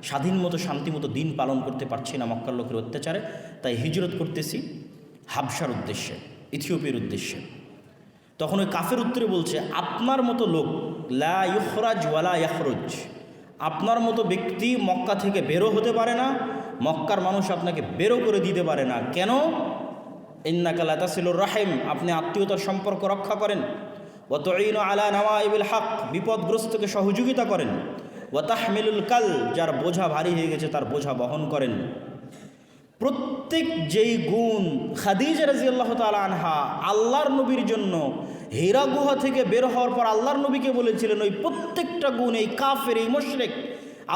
স্বাধীন মতো শান্তি মতো দিন পালন করতে পারছি না মক্কার লোকের অত্যাচারে, তাই হিজরত করতেছি হাবশার উদ্দেশ্যে, ইথিওপিয়ার উদ্দেশ্যে। তখন ওই কাফের উত্তরে বলছে, আপনার মতো লোক লা ইখরাজ ওয়ালা ইয়াখরুজ, আপনার মতো ব্যক্তি মক্কা থেকে বেরো হতে পারে না, মক্কার মানুষ আপনাকে বেরো করে দিতে পারে না। কেন? ইন্নাকা লা তাসিলুর রাহিম, আপনি আত্মীয়তার সম্পর্ক রক্ষা করেন, ওয়া তুঈনু আলা নাওয়াইবিল হক, বিপদগ্রস্তকে সহযোগিতা করেন, ওয়া তাহমিলুল কাল, যার বোঝা ভারী হয়ে গেছে তার বোঝা বহন করেন। প্রত্যেক যেই গুণ খাদিজা রাদিয়াল্লাহু তাআলা আনহা আল্লাহর নবীর জন্য হীরা গুহা থেকে বের হওয়ার পর আল্লাহর নবীকে বলেছিলেন, ওই প্রত্যেকটা গুণ এই কাফের, এই মুশরিক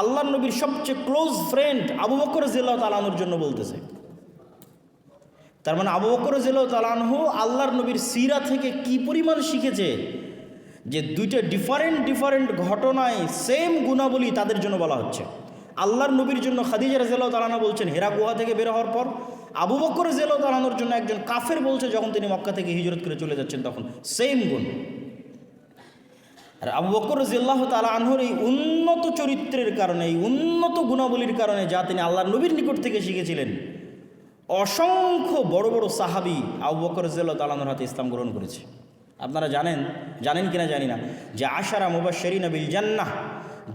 আল্লাহর নবীর সবচেয়ে ক্লোজ ফ্রেন্ড আবু বকর রাদিয়াল্লাহু তাআলা আনহুর জন্য বলতেছে। তার মানে আবু বকর রাদিয়াল্লাহু তাআলা আনহু আল্লাহর নবীর সিরা থেকে কি পরিমাণ শিখেছে, যে দুইটা ডিফারেন্ট ঘটনায় সেম গুণাবলী তাদের জন্য বলা হচ্ছে। আল্লাহর নবীর জন্য খাদিজা রাদিয়াল্লাহু তাআলা আনহা বলছেন হেরা গুহা থেকে বের হওয়ার পর, আবু বকর রাদিয়াল্লাহু তাআলা আনহুর জন্য একজন কাফের বলছে যখন তিনি মক্কা থেকে হিজরত করে চলে যাচ্ছেন, তখন সেম গুণ। আর আবু বকর রাদিয়াল্লাহু তাআলা আনহুর এই উন্নত চরিত্রের কারণে, এই উন্নত গুণাবলীর কারণে, যা তিনি আল্লাহর নবীর নিকট থেকে শিখেছিলেন, অসংখ্য বড় বড় সাহাবী আবু বকর রাদিয়াল্লাহু তাআলা আনহুর হাতে ইসলাম গ্রহণ করেছে। আপনারা জানেন কিনা জানি না, যে আশারা মুবাশশিরিনা বিল জান্নাহ,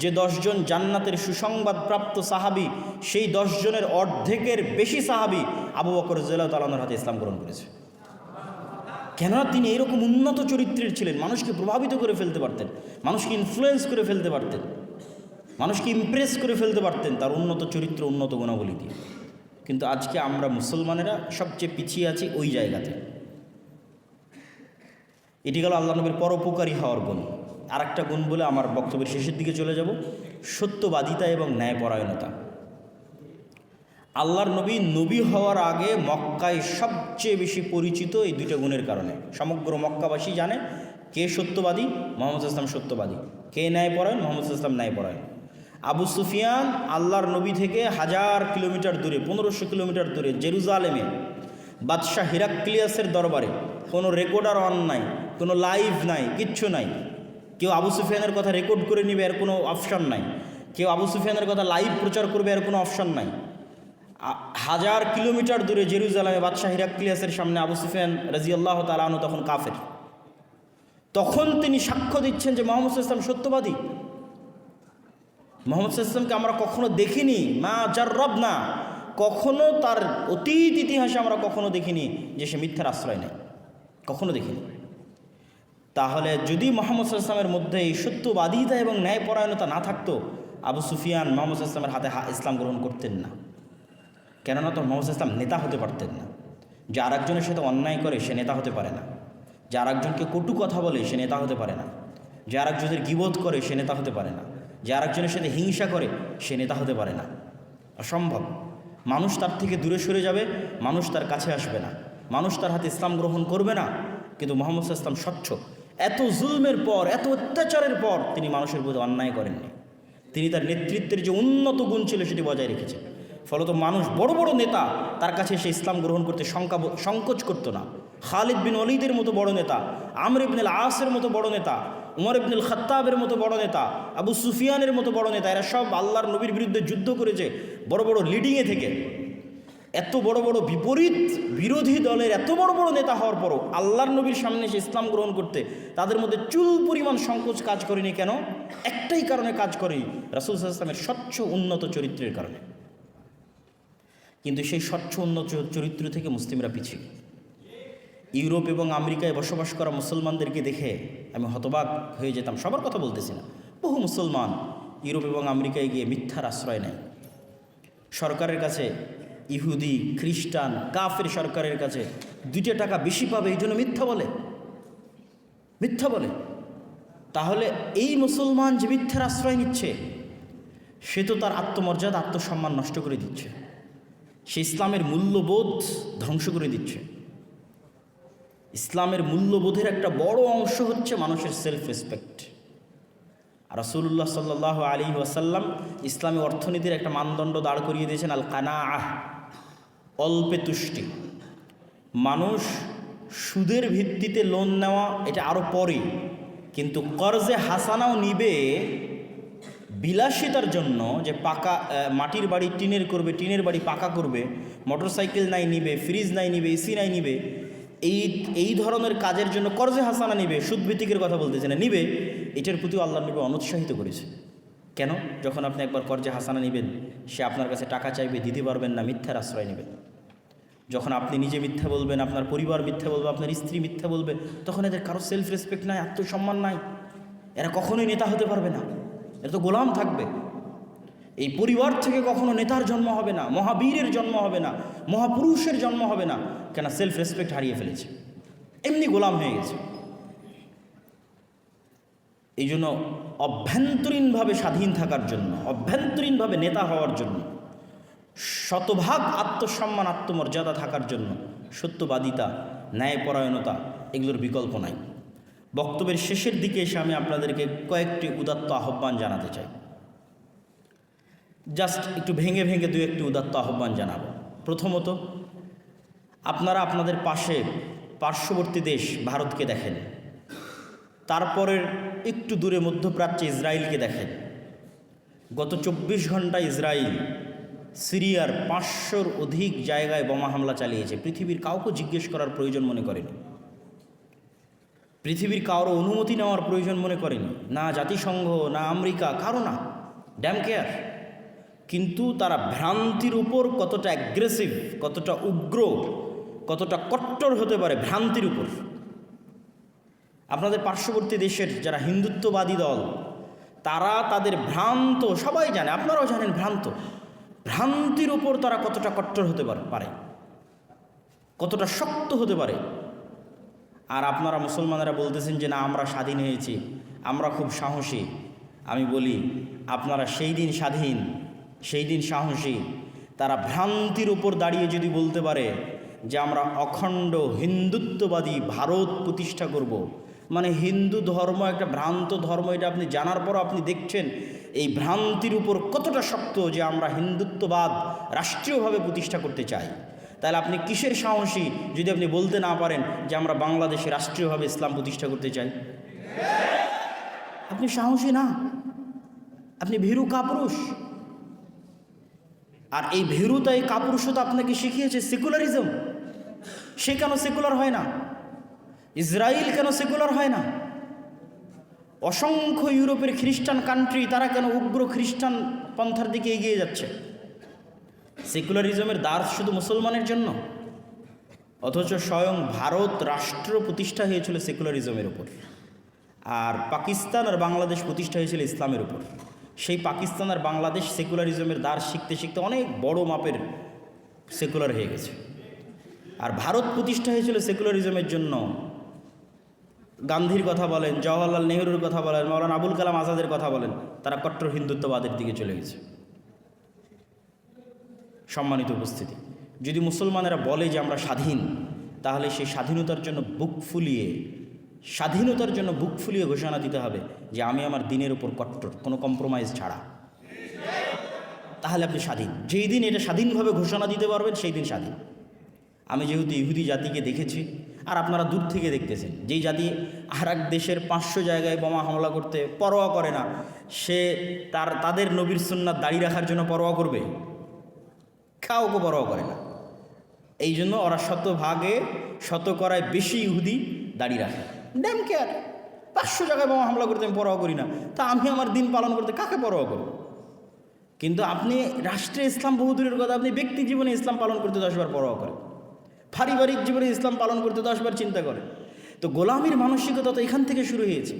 যে 10 জন জান্নাতের সুসংবাদ প্রাপ্ত সাহাবী, সেই 10 জনের অর্ধেকের বেশি সাহাবী আবু বকর রাদিয়াল্লাহু তাআলা আনহুর হাতে ইসলাম গ্রহণ করেছে। কেননা তিনি এরকম উন্নত চরিত্রের ছিলেন, মানুষকে প্রভাবিত করে ফেলতে পারতেন, মানুষকে ইনফ্লুয়েন্স করে ফেলতে পারতেন, মানুষকে ইমপ্রেস করে ফেলতে পারতেন তার উন্নত চরিত্র, উন্নত গুণাবলী দিয়ে। কিন্তু আজকে আমরা মুসলমানেরা সবচেয়ে পিছিয়ে আছি ওই জায়গাতে। এটি গেল আল্লাহ নবীর পরোপকারী হওয়ার গুণ। আর একটা গুণ বলে আমার বক্তব্যের শেষের দিকে চলে যাব, সত্যবাদিতা এবং ন্যায়পরায়ণতা। আল্লাহর নবী হওয়ার আগে মক্কায় সবচেয়ে বেশি পরিচিত এই দুইটা গুণের কারণে। সমগ্র মক্কাবাসী জানে কে সত্যবাদী, মুহাম্মদ ইসলাম সত্যবাদী, কে ন্যায়পরায়ণ, মুহাম্মদ ইসলাম ন্যায়পরায়ণ। আবু সুফিয়ান আল্লাহর নবী থেকে 1000 কিলোমিটার দূরে, 1500 কিলোমিটার দূরে জেরুজালেমে বাদশাহ হিরাক্লিয়াসের দরবারে কোনো রেকর্ডার অন নাই, কোনো লাইভ নাই, কিচ্ছু নাই। কেউ আবু সুফিয়ানের কথা রেকর্ড করে নেবে এর কোনো অপশন নাই, কেউ আবু সুফিয়ানের কথা লাইভ প্রচার করবে এর কোনো অপশন নাই। 1000 কিলোমিটার দূরে জেরুজালেমে বাদশাহ হিরাক্লিয়াসের সামনে আবু সুফিয়ান রাদিয়াল্লাহু তাআলা আনহু তখন কাফের। তখন তিনি সাক্ষ্য দিচ্ছেন যে মুহাম্মদ সাল্লাল্লাহু আলাইহি ওয়াসাল্লাম সত্যবাদী। মুহাম্মদ সাল্লাল্লাহু আলাইহি ওয়াসাল্লামকে আমরা কখনো দেখিনি, মা জাররাবনা, কখনো তার অতীত ইতিহাসে আমরা কখনো দেখিনি যে সে মিথ্যার আশ্রয় নেয়, কখনো দেখিনি। তাহলে যদি মুহাম্মদ সাল্লাল্লাহু আলাইহি ওয়াসাল্লামের মধ্যে এই সত্যবাদিতা এবং ন্যায়পরায়ণতা না থাকতো, আবু সুফিয়ান মুহাম্মদ সাল্লাল্লাহু আলাইহি ওয়াসাল্লামের হাতে ইসলাম গ্রহণ করতেন না। কেননা তো মুহাম্মদ সাল্লাল্লাহু আলাইহি ওয়াসাল্লাম নেতা হতে পারতেন না। যে আরেকজনের সাথে অন্যায় করে সে নেতা হতে পারে না, যে আরেকজনকে কটু কথা বলে সে নেতা হতে পারে না, যে আরেকজনের গীবত করে সে নেতা হতে পারে না, যে আরেকজনের সাথে হিংসা করে সে নেতা হতে পারে না। অসম্ভব। মানুষ তার থেকে দূরে সরে যাবে, মানুষ তার কাছে আসবে না, মানুষ তার হাতে ইসলাম গ্রহণ করবে না। কিন্তু মুহাম্মদ সাল্লাল্লাহু আলাইহি ওয়াসাল্লাম স্বচ্ছ, এত জুলমের পর, এত অত্যাচারের পর তিনি মানুষের প্রতি অন্যায় করেননি। তিনি তার নেতৃত্বের যে উন্নত গুণ ছিল সেটি বজায় রেখেছেন। ফলত মানুষ, বড় বড় নেতা তার কাছে এসে ইসলাম গ্রহণ করতে সংকোচ করত না। খালিদ বিন ওয়ালিদের মতো বড় নেতা, আমর ইবনে আল আসের মতো বড় নেতা, উমর ইবনে আল খাত্তাবের মতো বড় নেতা, আবু সুফিয়ানের মতো বড় নেতা, এরা সব আল্লাহর নবীর বিরুদ্ধে যুদ্ধ করেছে বড় বড় লিডিংয়ে থেকে। এত বড় বড় বিরোধী দলের এত বড় বড় নেতা হওয়ার পরও আল্লাহর নবীর সামনে এসে ইসলাম গ্রহণ করতে তাদের মধ্যে চুল পরিমাণ সংকোচ কাজ করেনি। কেন? একটাই কারণে কাজ করেনি, রাসূল সাল্লাল্লাহু আলাইহি ওয়াসাল্লামের স্বচ্ছ উন্নত চরিত্রের কারণে। কিন্তু সেই স্বচ্ছ উন্নত চরিত্র থেকে মুসলিমরা পিছিয়ে। ইউরোপ এবং আমেরিকায় বসবাস করা মুসলমানদেরকে দেখে আমি হতবাক হয়ে যেতাম। সবার কথা বলতেছি না, বহু মুসলমান ইউরোপ এবং আমেরিকায় গিয়ে মিথ্যার আশ্রয় নেয়। সরকারের কাছে, ইহুদি, খ্রিস্টান, কাফের সরকারের কাছে 2 টাকা বেশি পাবে এই জন্য মিথ্যা বলে। তাহলে এই মুসলমান যে মিথ্যার আশ্রয় নিচ্ছে সে তো তার আত্মমর্যাদা, আত্মসম্মান নষ্ট করে দিচ্ছে, সে ইসলামের মূল্যবোধ ধ্বংস করে দিচ্ছে। ইসলামের মূল্যবোধের একটা বড় অংশ হচ্ছে মানুষের সেলফ রেসপেক্ট। আর রাসূলুল্লাহ সাল্লাল্লাহু আলাইহি ওয়াসাল্লাম ইসলামী অর্থনীতির একটা মানদণ্ড দাঁড় করিয়ে দিয়েছেন, আল কানাআহ, অল্পে তুষ্টি। মানুষ সুদের ভিত্তিতে লোন নেওয়া এটা আরও পরে, কিন্তু কর্জে হাসানাও নিবে বিলাসিতার জন্য, যে পাকা মাটির বাড়ি টিনের করবে, টিনের বাড়ি পাকা করবে, মোটরসাইকেল নাই নিবে, ফ্রিজ নাই নিবে, এসি নাই নিবে, এই ধরনের কাজের জন্য কর্জে হাসানা নিবে, সুদভিত্তিকের কথা বলতেছে না, নিবে। এটার প্রতি আল্লাহর নবী অনুৎসাহিত করেছে। কেন? যখন আপনি একবার কর্জে হাসানা নেবেন, সে আপনার কাছে টাকা চাইবে, দিতে পারবেন না, মিথ্যার আশ্রয় নেবেন। যখন আপনি নিজে মিথ্যা বলবেন, আপনার পরিবার মিথ্যা বলবে, আপনার স্ত্রী মিথ্যা বলবে, তখন এদের কারো সেলফ রেসপেক্ট নাই, আত্মসম্মান নাই, এরা কখনোই নেতা হতে পারবে না, এরা তো গোলাম থাকবে। এই পরিবার থেকে কখনো নেতার জন্ম হবে না, মহাবীরের জন্ম হবে না, মহাপুরুষের জন্ম হবে না। কেন? সেলফ রেসপেক্ট হারিয়ে ফেলেছে, এমনি গোলাম হয়ে গেছে। এই জন্য অভ্যন্তরীণভাবে স্বাধীন থাকার জন্য, অভ্যন্তরীণভাবে নেতা হওয়ার জন্য, শতভাগ আত্মসম্মান, আত্মমর্যাদা থাকার জন্য সত্যবাদিতা, ন্যায়পরায়ণতা এগুলোর বিকল্প নাই। বক্তব্যের শেষের দিকে এসে আমি আপনাদেরকে কয়েকটি উদাত্ত আহ্বান জানাতে চাই। জাস্ট একটু ভেঙে 2-1টি উদাত্ত আহ্বান জানাবো। প্রথমত, আপনারা আপনাদের পার্শ্ববর্তী দেশ ভারতকে দেখেন। তারপরের একটু দূরে মধ্যপ্রাচ্যে ইসরায়েলকে দেখেন। গত 24 ঘন্টায় ইসরায়েল সিরিয়ার 500-র অধিক জায়গায় বোমা হামলা চালিয়েছে। পৃথিবীর কাউকে জিজ্ঞেস করার প্রয়োজন মনে করেনি, পৃথিবীর কারো অনুমতি নেওয়ার প্রয়োজন মনে করেনি, না জাতিসংঘ, না আমেরিকা, কারো না, ড্যাম কেয়ার। কিন্তু তারা ভ্রান্তির উপর কতটা অ্যাগ্রেসিভ, কতটা উগ্র, কতটা কট্টর হতে পারে ভ্রান্তির উপর। আপনাদের পার্শ্ববর্তী দেশের যারা হিন্দুত্ববাদী দল, তারা তাদের ভ্রান্ত, সবাই জানে, আপনারাও জানেন, ভ্রান্তির উপর তারা কতটা কট্টর হতে পারে, কতটা শক্ত হতে পারে। আর আপনারা মুসলমানেরা বলতেছেন যে না, আমরা স্বাধীন হয়েছি, আমরা খুব সাহসী। আমি বলি, আপনারা সেই দিন স্বাধীন, সেই দিন সাহসী, তারা ভ্রান্তির উপর দাঁড়িয়ে যদি বলতে পারে যে আমরা অখণ্ড হিন্দুত্ববাদী ভারত প্রতিষ্ঠা করব, মানে হিন্দু ধর্ম একটা ভ্রান্ত ধর্ম, এটা আপনি জানার পরও আপনি দেখছেন এই ভ্রান্তির উপর কতটা শক্ত যে আমরা হিন্দুত্ববাদ রাষ্ট্রীয়ভাবে প্রতিষ্ঠা করতে চাই। তাহলে আপনি কিসের সাহসী যদি আপনি বলতে না পারেন যে আমরা বাংলাদেশে রাষ্ট্রীয়ভাবে ইসলাম প্রতিষ্ঠা করতে চাই? আপনি সাহসী না, আপনি ভীরু কাপুরুষ। আর এই ভীরুতা, এই কাপুরুষতা আপনাকে শিখিয়েছে সেকুলারিজম। সে কেন সেকুলার হয় না? ইসরায়েল কেন সেকুলার হয় না? অসংখ্য ইউরোপের খ্রিস্টান কান্ট্রি, তারা কেন উগ্র খ্রিস্টান পন্থার দিকে এগিয়ে যাচ্ছে? সেকুলারিজমের দ্বার শুধু মুসলমানের জন্য, অথচ স্বয়ং ভারত রাষ্ট্র প্রতিষ্ঠা হয়েছিল সেকুলারিজমের উপর, আর পাকিস্তান আর বাংলাদেশ প্রতিষ্ঠা হয়েছিল ইসলামের উপর। সেই পাকিস্তান আর বাংলাদেশ সেকুলারিজমের দ্বার শিখতে শিখতে অনেক বড় মাপের সেকুলার হয়ে গেছে। আর ভারত প্রতিষ্ঠা হয়েছিল সেকুলারিজমের জন্য। গান্ধীর কথা বলেন, জওয়াহরলাল নেহরুর কথা বলেন, মৌলানা আবুল কালাম আজাদের কথা বলেন, তারা কট্টর হিন্দুত্ববাদের দিকে চলে গেছে। সম্মানিত উপস্থিতি, যদি মুসলমানেরা বলে যে আমরা স্বাধীন, তাহলে সেই স্বাধীনতার জন্য বুক ফুলিয়ে ঘোষণা দিতে হবে যে আমি আমার দিনের উপর কট্টর, কোনো কম্প্রোমাইজ ছাড়া। তাহলে আপনি স্বাধীন। যেই দিন এটা স্বাধীনভাবে ঘোষণা দিতে পারবেন, সেই দিন স্বাধীন। আমি যেহেতু ইহুদি জাতিকে দেখেছি, আর আপনারা দূর থেকে দেখতেছেন, যেই জাতি আর এক দেশের 500 জায়গায় বোমা হামলা করতে পরোয়া করে না, সে তাদের নবীর সুন্নাত দাঁড়িয়ে রাখার জন্য পরোয়া করবে? কাউকে পরোয়া করে না। এই জন্য ওরা শতকরায় বেশি ইহুদি দাঁড়িয়ে রাখে, ড্যাম কেয়ার। 500 জায়গায় বোমা হামলা করতে আমি পরোয়া করি না, তা আমি আমার দিন পালন করতে কাকে পরোয়া করব? কিন্তু আপনি রাষ্ট্রে ইসলাম বহুদূরের কথা, আপনি ব্যক্তি জীবনে ইসলাম পালন করতে 10 বার পরোয়া করেন, পারিবারিক জীবনে ইসলাম পালন করতে 10 বার চিন্তা করেন। তো গোলামির মানসিকতা তো এখান থেকে শুরু হয়েছে।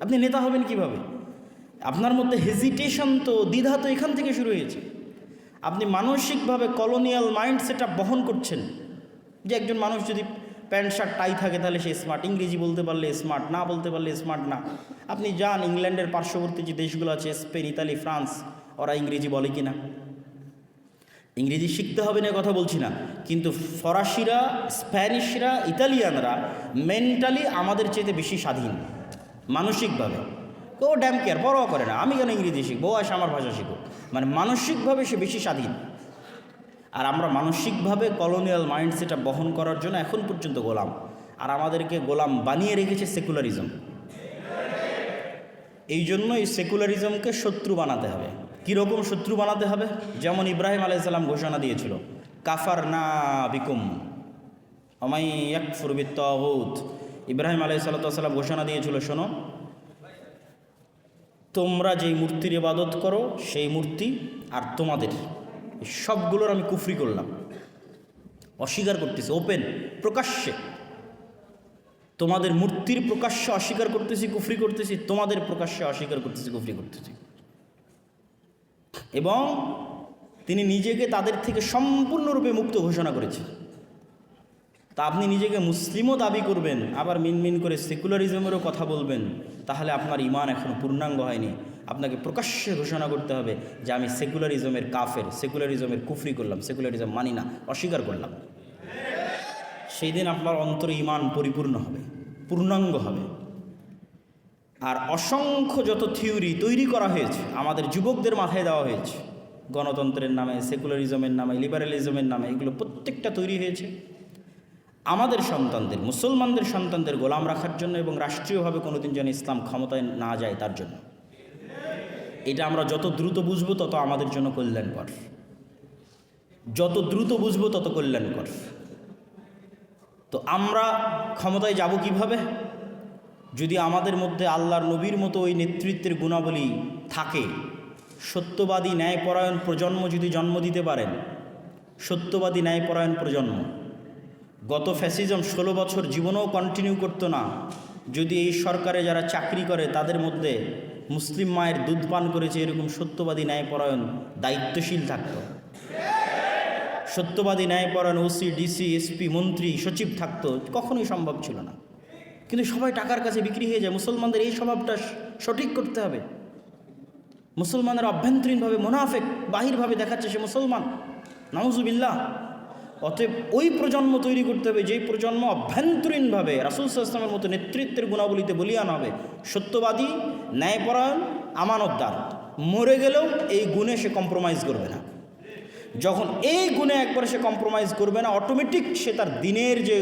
আপনি নেতা হবেন কিভাবে? আপনার মধ্যে হেজিটেশন, তো দ্বিধা তো এখান থেকে শুরু হয়েছে। আপনি মানসিকভাবে কলোনিয়াল মাইন্ড সেট বহন করছেন, যে একজন মানুষ যদি প্যান্ট শার্ট টাই থাকে তাহলে সে স্মার্ট, ইংরেজি বলতে পারলে স্মার্ট, না বলতে পারলে স্মার্ট না। আপনি যান ইংল্যান্ডের পার্শ্ববর্তী যে দেশগুলো আছে, স্পেন, ইতালি, ফ্রান্স, ওরা ইংরেজি বলে কি না? ইংরেজি শিখতে হবে না কথা বলছি না, কিন্তু ফরাসিরা, স্প্যানিশরা, ইতালিয়ানরা মেন্টালি আমাদের চেয়ে বেশি স্বাধীন মানসিকভাবে। ও ড্যাম কেয়ার, পরোয়া করে না, আমি কেন ইংরেজি শিখবো, আসে আমার ভাষা শিখো। মানে মানসিকভাবে সে বেশি স্বাধীন। আর আমরা মানসিকভাবে কলোনিয়াল মাইন্ডসেটটা বহন করার জন্য এখন পর্যন্ত গোলাম, আর আমাদেরকে গোলাম বানিয়ে রেখেছে সেকুলারিজম। এই জন্য এই সেকুলারিজমকে শত্রু বানাতে হবে। কীরকম শত্রু বানাতে হবে? যেমন ইব্রাহিম আলাইহিস সালাম ঘোষণা দিয়েছিল, কাফারনা বিকুম আমাই ইয়াকফুর বিত্তাগুত। ইব্রাহিম আলাইহিস সালাম ঘোষণা দিয়েছিল, শোনো, তোমরা যেই মূর্তির ইবাদত করো সেই মূর্তি আর তোমাদের সবগুলোর আমি কুফরি করলাম, অস্বীকার করতেছি, ওপেন প্রকাশ্যে। তোমাদের মূর্তির প্রকাশ্যে অস্বীকার করতেছি, কুফরি করতেছি, তোমাদের প্রকাশ্যে অস্বীকার করতেছি, কুফরি করতেছি। এবং তিনি নিজেকে তাদের থেকে সম্পূর্ণরূপে মুক্ত ঘোষণা করেছেন। তা আপনি নিজেকে মুসলিমও দাবি করবেন, আবার মিনমিন করে সেকুলারিজমেরও কথা বলবেন, তাহলে আপনার ঈমান এখনও পূর্ণাঙ্গ হয়নি। আপনাকে প্রকাশ্যে ঘোষণা করতে হবে যে আমি সেকুলারিজমের কাফের, সেকুলারিজমের কুফরি করলাম, সেকুলারিজম মানি না, অস্বীকার করলাম। সেই দিন আপনার অন্তরে ঈমান পরিপূর্ণ হবে, পূর্ণাঙ্গ হবে। আর অসংখ্য যত থিওরি তৈরি করা হয়েছে, আমাদের যুবকদের মাথায় দেওয়া হয়েছে, গণতন্ত্রের নামে, সেকুলারিজমের নামে, লিবারালিজমের নামে, এগুলো প্রত্যেকটা তৈরি হয়েছে আমাদের সন্তানদের, মুসলমানদের সন্তানদের গোলাম রাখার জন্য এবং রাষ্ট্রীয়ভাবে কোনোদিন যেন ইসলাম ক্ষমতায় না যায় তার জন্য। এটা আমরা যত দ্রুত বুঝবো তত আমাদের জন্য কল্যাণকর, যত দ্রুত বুঝবো তত কল্যাণকর। তো আমরা ক্ষমতায় যাব কিভাবে? যদি আমাদের মধ্যে আল্লাহর নবীর মতো ওই নেতৃত্বের গুণাবলী থাকে, সত্যবাদী ন্যায়পরায়ণ প্রজন্ম যদি জন্ম দিতে পারেন, সত্যবাদী ন্যায়পরায়ণ প্রজন্ম, গত ফ্যাসিজম 16 বছর জীবনেও কন্টিনিউ করতো না যদি এই সরকারে যারা চাকরি করে তাদের মধ্যে মুসলিম মায়ের দুধ পান করেছে এরকম সত্যবাদী ন্যায়পরায়ণ দায়িত্বশীল থাকতো, সত্যবাদী ন্যায়পরায়ণ ওসি, ডিসি, এসপি, মন্ত্রী, সচিব থাকতো, কখনোই সম্ভব ছিল না। কিন্তু সবাই টাকার কাছে বিক্রি হয়ে যায়। মুসলমানদের এই স্বভাবটা সঠিক করতে হবে। মুসলমানের অভ্যন্তরীণভাবে মুনাফেক, বাহিরভাবে দেখাচ্ছে সে মুসলমান, নাউজুবিল্লাহ। অতএব ওই প্রজন্ম তৈরি করতে হবে যেই প্রজন্ম অভ্যন্তরীণভাবে রাসূল সাল্লাল্লাহু আলাইহি ওয়াসাল্লামের মতো নেতৃত্বের গুণাবলীতে বলিয়ান হবে, সত্যবাদী, ন্যায়পরায়ণ, আমানতদার। মরে গেলেও এই গুণে সে কম্প্রোমাইজ করবে না। যখন এই গুণে একবার সে কম্প্রোমাইজ করবে না, অটোমেটিক সে তার দিনের যে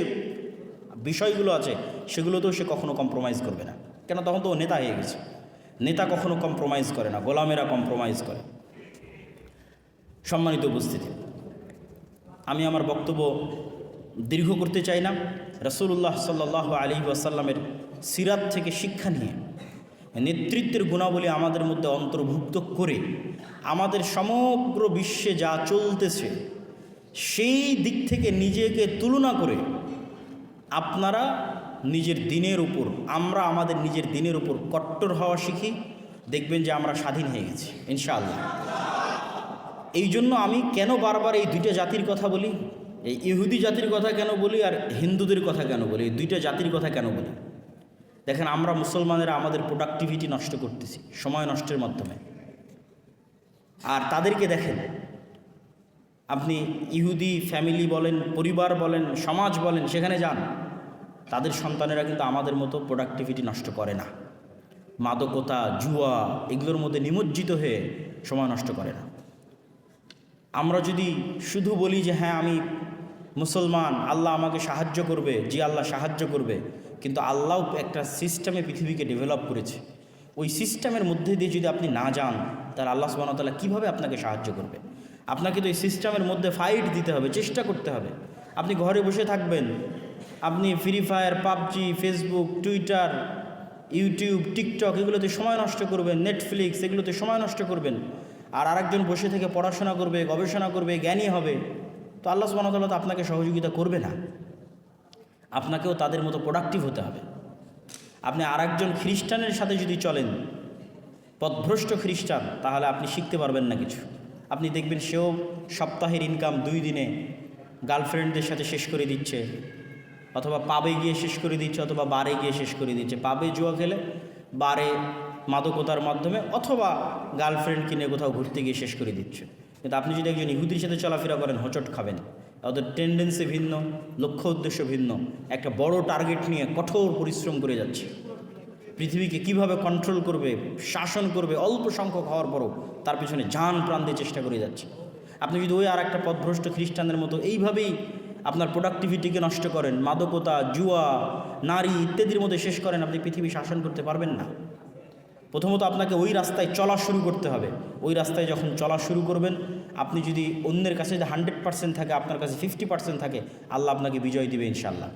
বিষয়গুলো আছে সেগুলোতেও সে কখনো কম্প্রোমাইজ করবে না। কেন? তখন তো ও নেতা হয়ে গেছে। নেতা কখনো কম্প্রোমাইজ করে না, গোলামেরা কম্প্রোমাইজ করে। সম্মানিত উপস্থিতি, আমি আমার বক্তব্য দীর্ঘ করতে চাই না। রাসূলুল্লাহ সাল্লাল্লাহু আলাইহি ওয়াসাল্লামের সিরাত থেকে শিক্ষা নিয়ে নেতৃত্বের গুণাবলী আমাদের মধ্যে অন্তর্ভুক্ত করে আমাদের সমগ্র বিশ্বে যা চলতেছে সেই দিক থেকে নিজেকে তুলনা করে আপনারা নিজের দিনের উপর, আমরা আমাদের নিজের দিনের উপর কট্টর হওয়া শিখি, দেখবেন যে আমরা স্বাধীন হয়ে গেছি ইনশাআল্লাহ। এই জন্য আমি কেন বারবার এই দুইটা জাতির কথা বলি, এই ইহুদি জাতির কথা কেন বলি আর হিন্দুদের কথা কেন বলি, এই দুইটা জাতির কথা কেন বলি? দেখেন, আমরা মুসলমানেরা আমাদের প্রোডাক্টিভিটি নষ্ট করতেছি সময় নষ্টের মাধ্যমে। আর তাদেরকে দেখেন, আপনি ইহুদি ফ্যামিলি বলেন, পরিবার বলেন, সমাজ বলেন, সেখানে যান, তাদের সন্তানেরা কিন্তু আমাদের মতো প্রোডাক্টিভিটি নষ্ট করে না। মাদকতা, জুয়া এগুলোর মধ্যে নিমজ্জিত হয়ে সময় নষ্ট করে না। আমরা যদি শুধু বলি যে হ্যাঁ আমি মুসলমান, আল্লাহ আমাকে সাহায্য করবে, জি আল্লাহ সাহায্য করবে, কিন্তু আল্লাহ একটা সিস্টেমে পৃথিবীকে ডেভেলপ করেছে, ওই সিস্টেমের মধ্যে দিয়ে যদি আপনি না যান তাহলে আল্লাহ সুবহানাহু ওয়া তাআলা কীভাবে আপনাকে সাহায্য করবে? আপনাকে তো এই সিস্টেমের মধ্যে ফাইট দিতে হবে, চেষ্টা করতে হবে। আপনি ঘরে বসে থাকবেন, আপনি free fire, PUBG, Facebook, Twitter, YouTube, TikTok এগুলোতে সময় নষ্ট করবেন, নেটফ্লিক্স এগুলোতে সময় নষ্ট করবেন, আর আরেকজন বসে থেকে পড়াশোনা করবে, গবেষণা করবে, জ্ঞানী হবে, তো আল্লাহ সুবহানাহু ওয়া তাআলা তো আপনাকে সহযোগিতা করবে না। আপনাকেও তাদের মতো প্রোডাক্টিভ হতে হবে। আপনি আরেকজন খ্রিস্টানের সাথে যদি চলেন, পথভ্রষ্ট খ্রিস্টান, তাহলে আপনি শিখতে পারবেন না কিছু। আপনি দেখবেন সেও সপ্তাহের ইনকাম 2 দিনে গার্লফ্রেন্ডদের সাথে শেষ করে দিচ্ছে, অথবা পাবে গিয়ে শেষ করে দিচ্ছে, অথবা বারে গিয়ে শেষ করে দিচ্ছে। পাবে জুয়া খেলে, বারে মাদকতার মাধ্যমে, অথবা গার্লফ্রেন্ড কিনে কোথাও ঘুরতে গিয়ে শেষ করে দিচ্ছে। কিন্তু আপনি যদি একজন ইহুদির সাথে চলাফেরা করেন, হোঁচট খাবেন। ওদের টেন্ডেন্সি ভিন্ন, লক্ষ্য উদ্দেশ্য ভিন্ন। একটা বড় টার্গেট নিয়ে কঠোর পরিশ্রম করে যাচ্ছে, পৃথিবীকে কিভাবে কন্ট্রোল করবে, শাসন করবে, অল্প সংখ্যক হওয়ার পরও তার পিছনে জান প্রাণ দিয়ে চেষ্টা করে যাচ্ছে। আপনি যদি ওই আর একটা পথভ্রষ্ট খ্রিস্টানদের মতো এইভাবেই আপনার প্রোডাক্টিভিটিকে নষ্ট করেন, মাদকতা, জুয়া, নারী ইত্যাদির মধ্যে শেষ করেন, আপনি পৃথিবী শাসন করতে পারবেন না। প্রথমত আপনাকে ওই রাস্তায় চলা শুরু করতে হবে। ওই রাস্তায় যখন চলা শুরু করবেন, আপনি যদি অন্যের কাছে যদি 100% থাকে, আপনার কাছে 50% থাকে, আল্লাহ আপনাকে বিজয় দিবে ইনশাআল্লাহ।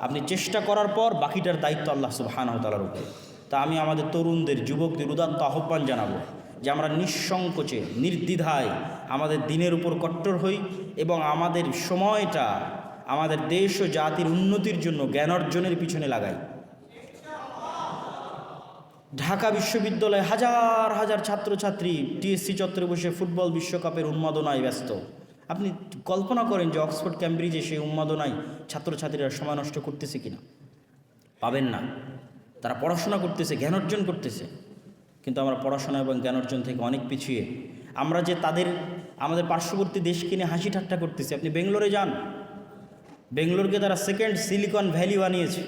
আপনি চেষ্টা করার পর বাকিটার দায়িত্ব আল্লাহ সুবহানাহু ওয়া তাআলার উপরে। তা আমি আমাদের তরুণদের, যুবকদের উদাত্ত আহ্বান জানাবো যে আমরা নিঃসংকোচে, নির্দ্বিধায় আমাদের দিনের উপর কট্টর হই এবং আমাদের সময়টা আমাদের দেশ ও জাতির উন্নতির জন্য জ্ঞান অর্জনের পিছনে লাগাই। ঢাকা বিশ্ববিদ্যালয়ে হাজার হাজার ছাত্রছাত্রী টিএসসি চত্বরে বসে ফুটবল বিশ্বকাপের উন্মাদনায় ব্যস্ত। আপনি কল্পনা করেন যে অক্সফোর্ড, ক্যামব্রিজে সেই উন্মাদনায় ছাত্রছাত্রীরা সময় নষ্ট করতেছে কিনা? পাবেন না। তারা পড়াশোনা করতেছে, জ্ঞান অর্জন করতেছে, কিন্তু আমরা পড়াশোনা এবং জ্ঞান অর্জন থেকে অনেক পিছিয়ে। আমরা যে আমাদের পার্শ্ববর্তী দেশকে নিয়ে হাসি ঠাট্টা করতেছি। আপনি বেঙ্গলোরে যান, বেঙ্গলোরকে তারা সেকেন্ড সিলিকন ভ্যালি বানিয়েছে।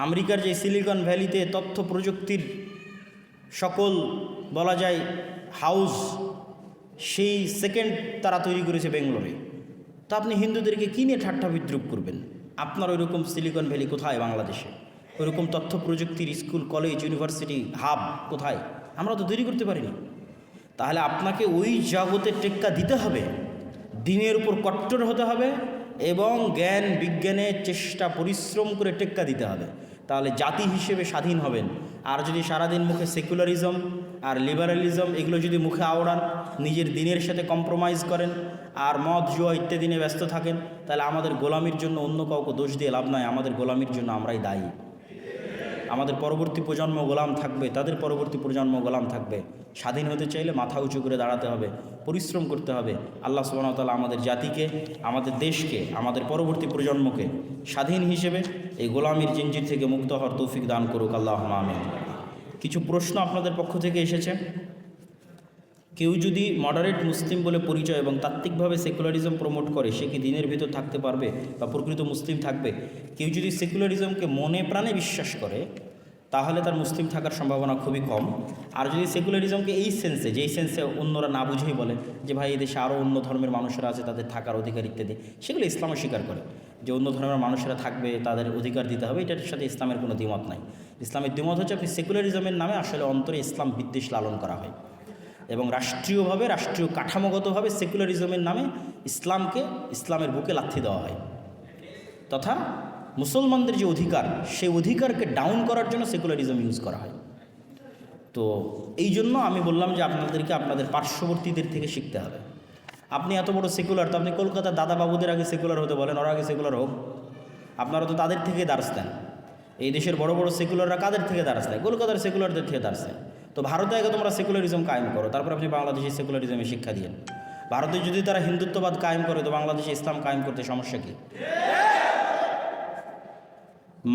আমেরিকার যে সিলিকন ভ্যালিতে তথ্য প্রযুক্তির সকল বলা যায় হাউস, সেই সেকেন্ড তারা তৈরি করেছে বেঙ্গলোরে। তো আপনি হিন্দুদেরকে কী নিয়ে ঠাট্টা বিদ্রুপ করবেন? আপনার ওইরকম সিলিকন ভ্যালি কোথায় বাংলাদেশে? ওইরকম তথ্য প্রযুক্তির স্কুল, কলেজ, ইউনিভার্সিটি হাব কোথায়? আমরা তো তৈরি করতে পারিনি। তাহলে আপনাকে ওই জগতে টেক্কা দিতে হবে, দিনের উপর কট্টর হতে হবে এবং জ্ঞান বিজ্ঞানের চেষ্টা পরিশ্রম করে টেক্কা দিতে হবে। তাহলে জাতি হিসেবে স্বাধীন হবেন। আর যদি সারাদিন মুখে সেকুলারিজম আর লিবারালিজম এগুলো যদি মুখে আওড়ান, নিজের দিনের সাথে কম্প্রোমাইজ করেন আর মদ জুয়া ইত্যাদি নিয়ে ব্যস্ত থাকেন, তাহলে আমাদের গোলামির জন্য অন্য কাউকে দোষ দিয়ে লাভ নয়। আমাদের গোলামির জন্য আমরাই দায়ী। আমাদের পরবর্তী প্রজন্ম গোলাম থাকবে, তাদের পরবর্তী প্রজন্ম গোলাম থাকবে। স্বাধীন হতে চাইলে মাথা উঁচু করে দাঁড়াতে হবে, পরিশ্রম করতে হবে। আল্লাহ সুবহানাহু ওয়া তাআলা আমাদের জাতিকে, আমাদের দেশকে, আমাদের পরবর্তী প্রজন্মকে স্বাধীন হিসেবে এই গোলামির জিঞ্জির থেকে মুক্ত হওয়ার তৌফিক দান করুক, আল্লাহুম্মা আমিন। কিছু প্রশ্ন আপনাদের পক্ষ থেকে এসেছে। কেউ যদি মডারেট মুসলিম বলে পরিচয় এবং তাত্ত্বিকভাবে সেকুলারিজম প্রমোট করে, সে কি দিনের ভিতর থাকতে পারবে বা প্রকৃত মুসলিম থাকবে? কেউ যদি সেকুলারিজমকে মনে প্রাণে বিশ্বাস করে, তাহলে তার মুসলিম থাকার সম্ভাবনা খুবই কম। আর যদি সেকুলারিজমকে এই সেন্সে, যেই সেন্সে অন্যরা না বুঝেই বলে যে ভাই এই দেশে আরও অন্য ধর্মের মানুষেরা আছে, তাদের থাকার অধিকার ইত্যাদি, সেগুলো ইসলামও স্বীকার করে যে অন্য ধর্মের মানুষেরা থাকবে, তাদের অধিকার দিতে হবে, এটার সাথে ইসলামের কোনো দ্বিমত নাই। ইসলামের দ্বিমত হচ্ছে আপনি সেকুলারিজমের নামে আসলে অন্তরে ইসলাম বিদ্বেষ লালন করা হয় এবং রাষ্ট্রীয়ভাবে, রাষ্ট্রীয় কাঠামোগতভাবে সেকুলারিজমের নামে ইসলামকে, ইসলামের বুকে লাথি দেওয়া হয়, তথা মুসলমানদের যে অধিকার, সেই অধিকারকে ডাউন করার জন্য সেকুলারিজম ইউজ করা হয়। তো এই জন্য আমি বললাম যে আপনাদেরকে আপনাদের পার্শ্ববর্তীদের থেকে শিখতে হবে। আপনি এত বড় সেকুলার, তো আপনি কলকাতার দাদা বাবুদের আগে সেকুলার হতে বলেন, ওরা আগে সেকুলার হোক। আপনারা তো তাদের থেকে দার্স দেন। এই দেশের বড় বড় সেকুলাররা কাদের থেকে দার্স দেয়? কলকাতার সেকুলারদের থেকে দার্স দেয়। তো ভারতে আগে তোমরা সেকুলারিজম কায়েম করো, তারপর আপনি বাংলাদেশে সেকুলারিজমের শিক্ষা দিয়েন। ভারতে যদি তারা হিন্দুত্ববাদ কায়েম করে, তো বাংলাদেশে ইসলাম কায়েম করতে সমস্যা কী?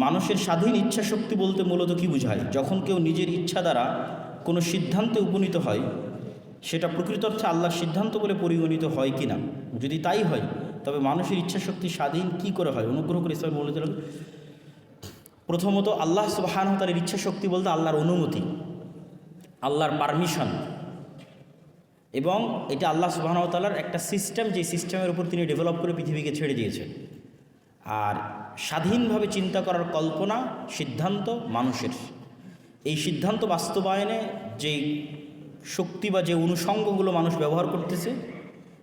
মানুষের স্বাধীন ইচ্ছা শক্তি বলতে মূলত কী বোঝায়? যখন কেউ নিজের ইচ্ছা দ্বারা কোনো সিদ্ধান্তে উপনীত হয়, সেটা প্রকৃত অর্থে আল্লাহর সিদ্ধান্ত বলে পরিগণিত হয় কি না? যদি তাই হয়, তবে মানুষের ইচ্ছা শক্তি স্বাধীন কি করে হয়? অনুগ্রহ করে ইসলাম বলে দিলেন। প্রথমত, আল্লাহ সুবহানাহু ওয়া তাআলার ইচ্ছা শক্তি বলতে আল্লাহর অনুমতি, আল্লাহর পারমিশন, এবং এটা আল্লাহ সুবহানাহু ওয়া তাআলার একটা সিস্টেম, যে সিস্টেমের উপর তিনি ডেভেলপ করে পৃথিবীকে ছেড়ে দিয়েছেন। আর স্বাধীনভাবে চিন্তা করার কল্পনা, সিদ্ধান্ত মানুষের। এই সিদ্ধান্ত বাস্তবায়নে যে শক্তি বা যে অনুষঙ্গগুলো মানুষ ব্যবহার করতেছে,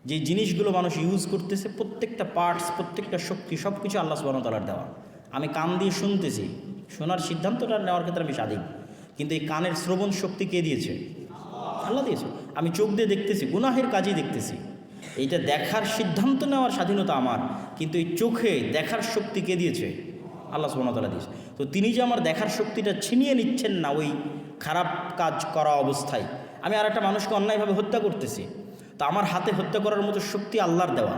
যে জিনিসগুলো মানুষ ইউজ করতেছে, প্রত্যেকটা পার্টস, প্রত্যেকটা শক্তি, সব কিছু আল্লাহ সুবহানাহু ওয়া তাআলার দেওয়া। আমি কান দিয়ে শুনতেছি, শোনার সিদ্ধান্তটা নেওয়ার ক্ষেত্রে আমি স্বাধীন, কিন্তু এই কানের শ্রবণ শক্তি কে দিয়েছে? আল্লাহ দিয়েছে। আমি চোখ দিয়ে দেখতেছি, গুনাহের কাজই দেখতেছি, এইটা দেখার সিদ্ধান্ত নেওয়ার স্বাধীনতা আমার, কিন্তু এই চোখে দেখার শক্তি কে দিয়েছে? আল্লাহ সুবহানাহু ওয়া তাআলা দিয়েছে। তো তিনি যে আমার দেখার শক্তিটা ছিনিয়ে নিচ্ছেন না ওই খারাপ কাজ করা অবস্থায়, আমি আর একটা মানুষকে অন্যায়ভাবে হত্যা করতেছি, তো আমার হাতে হত্যা করার মতো শক্তি আল্লাহর দেওয়া,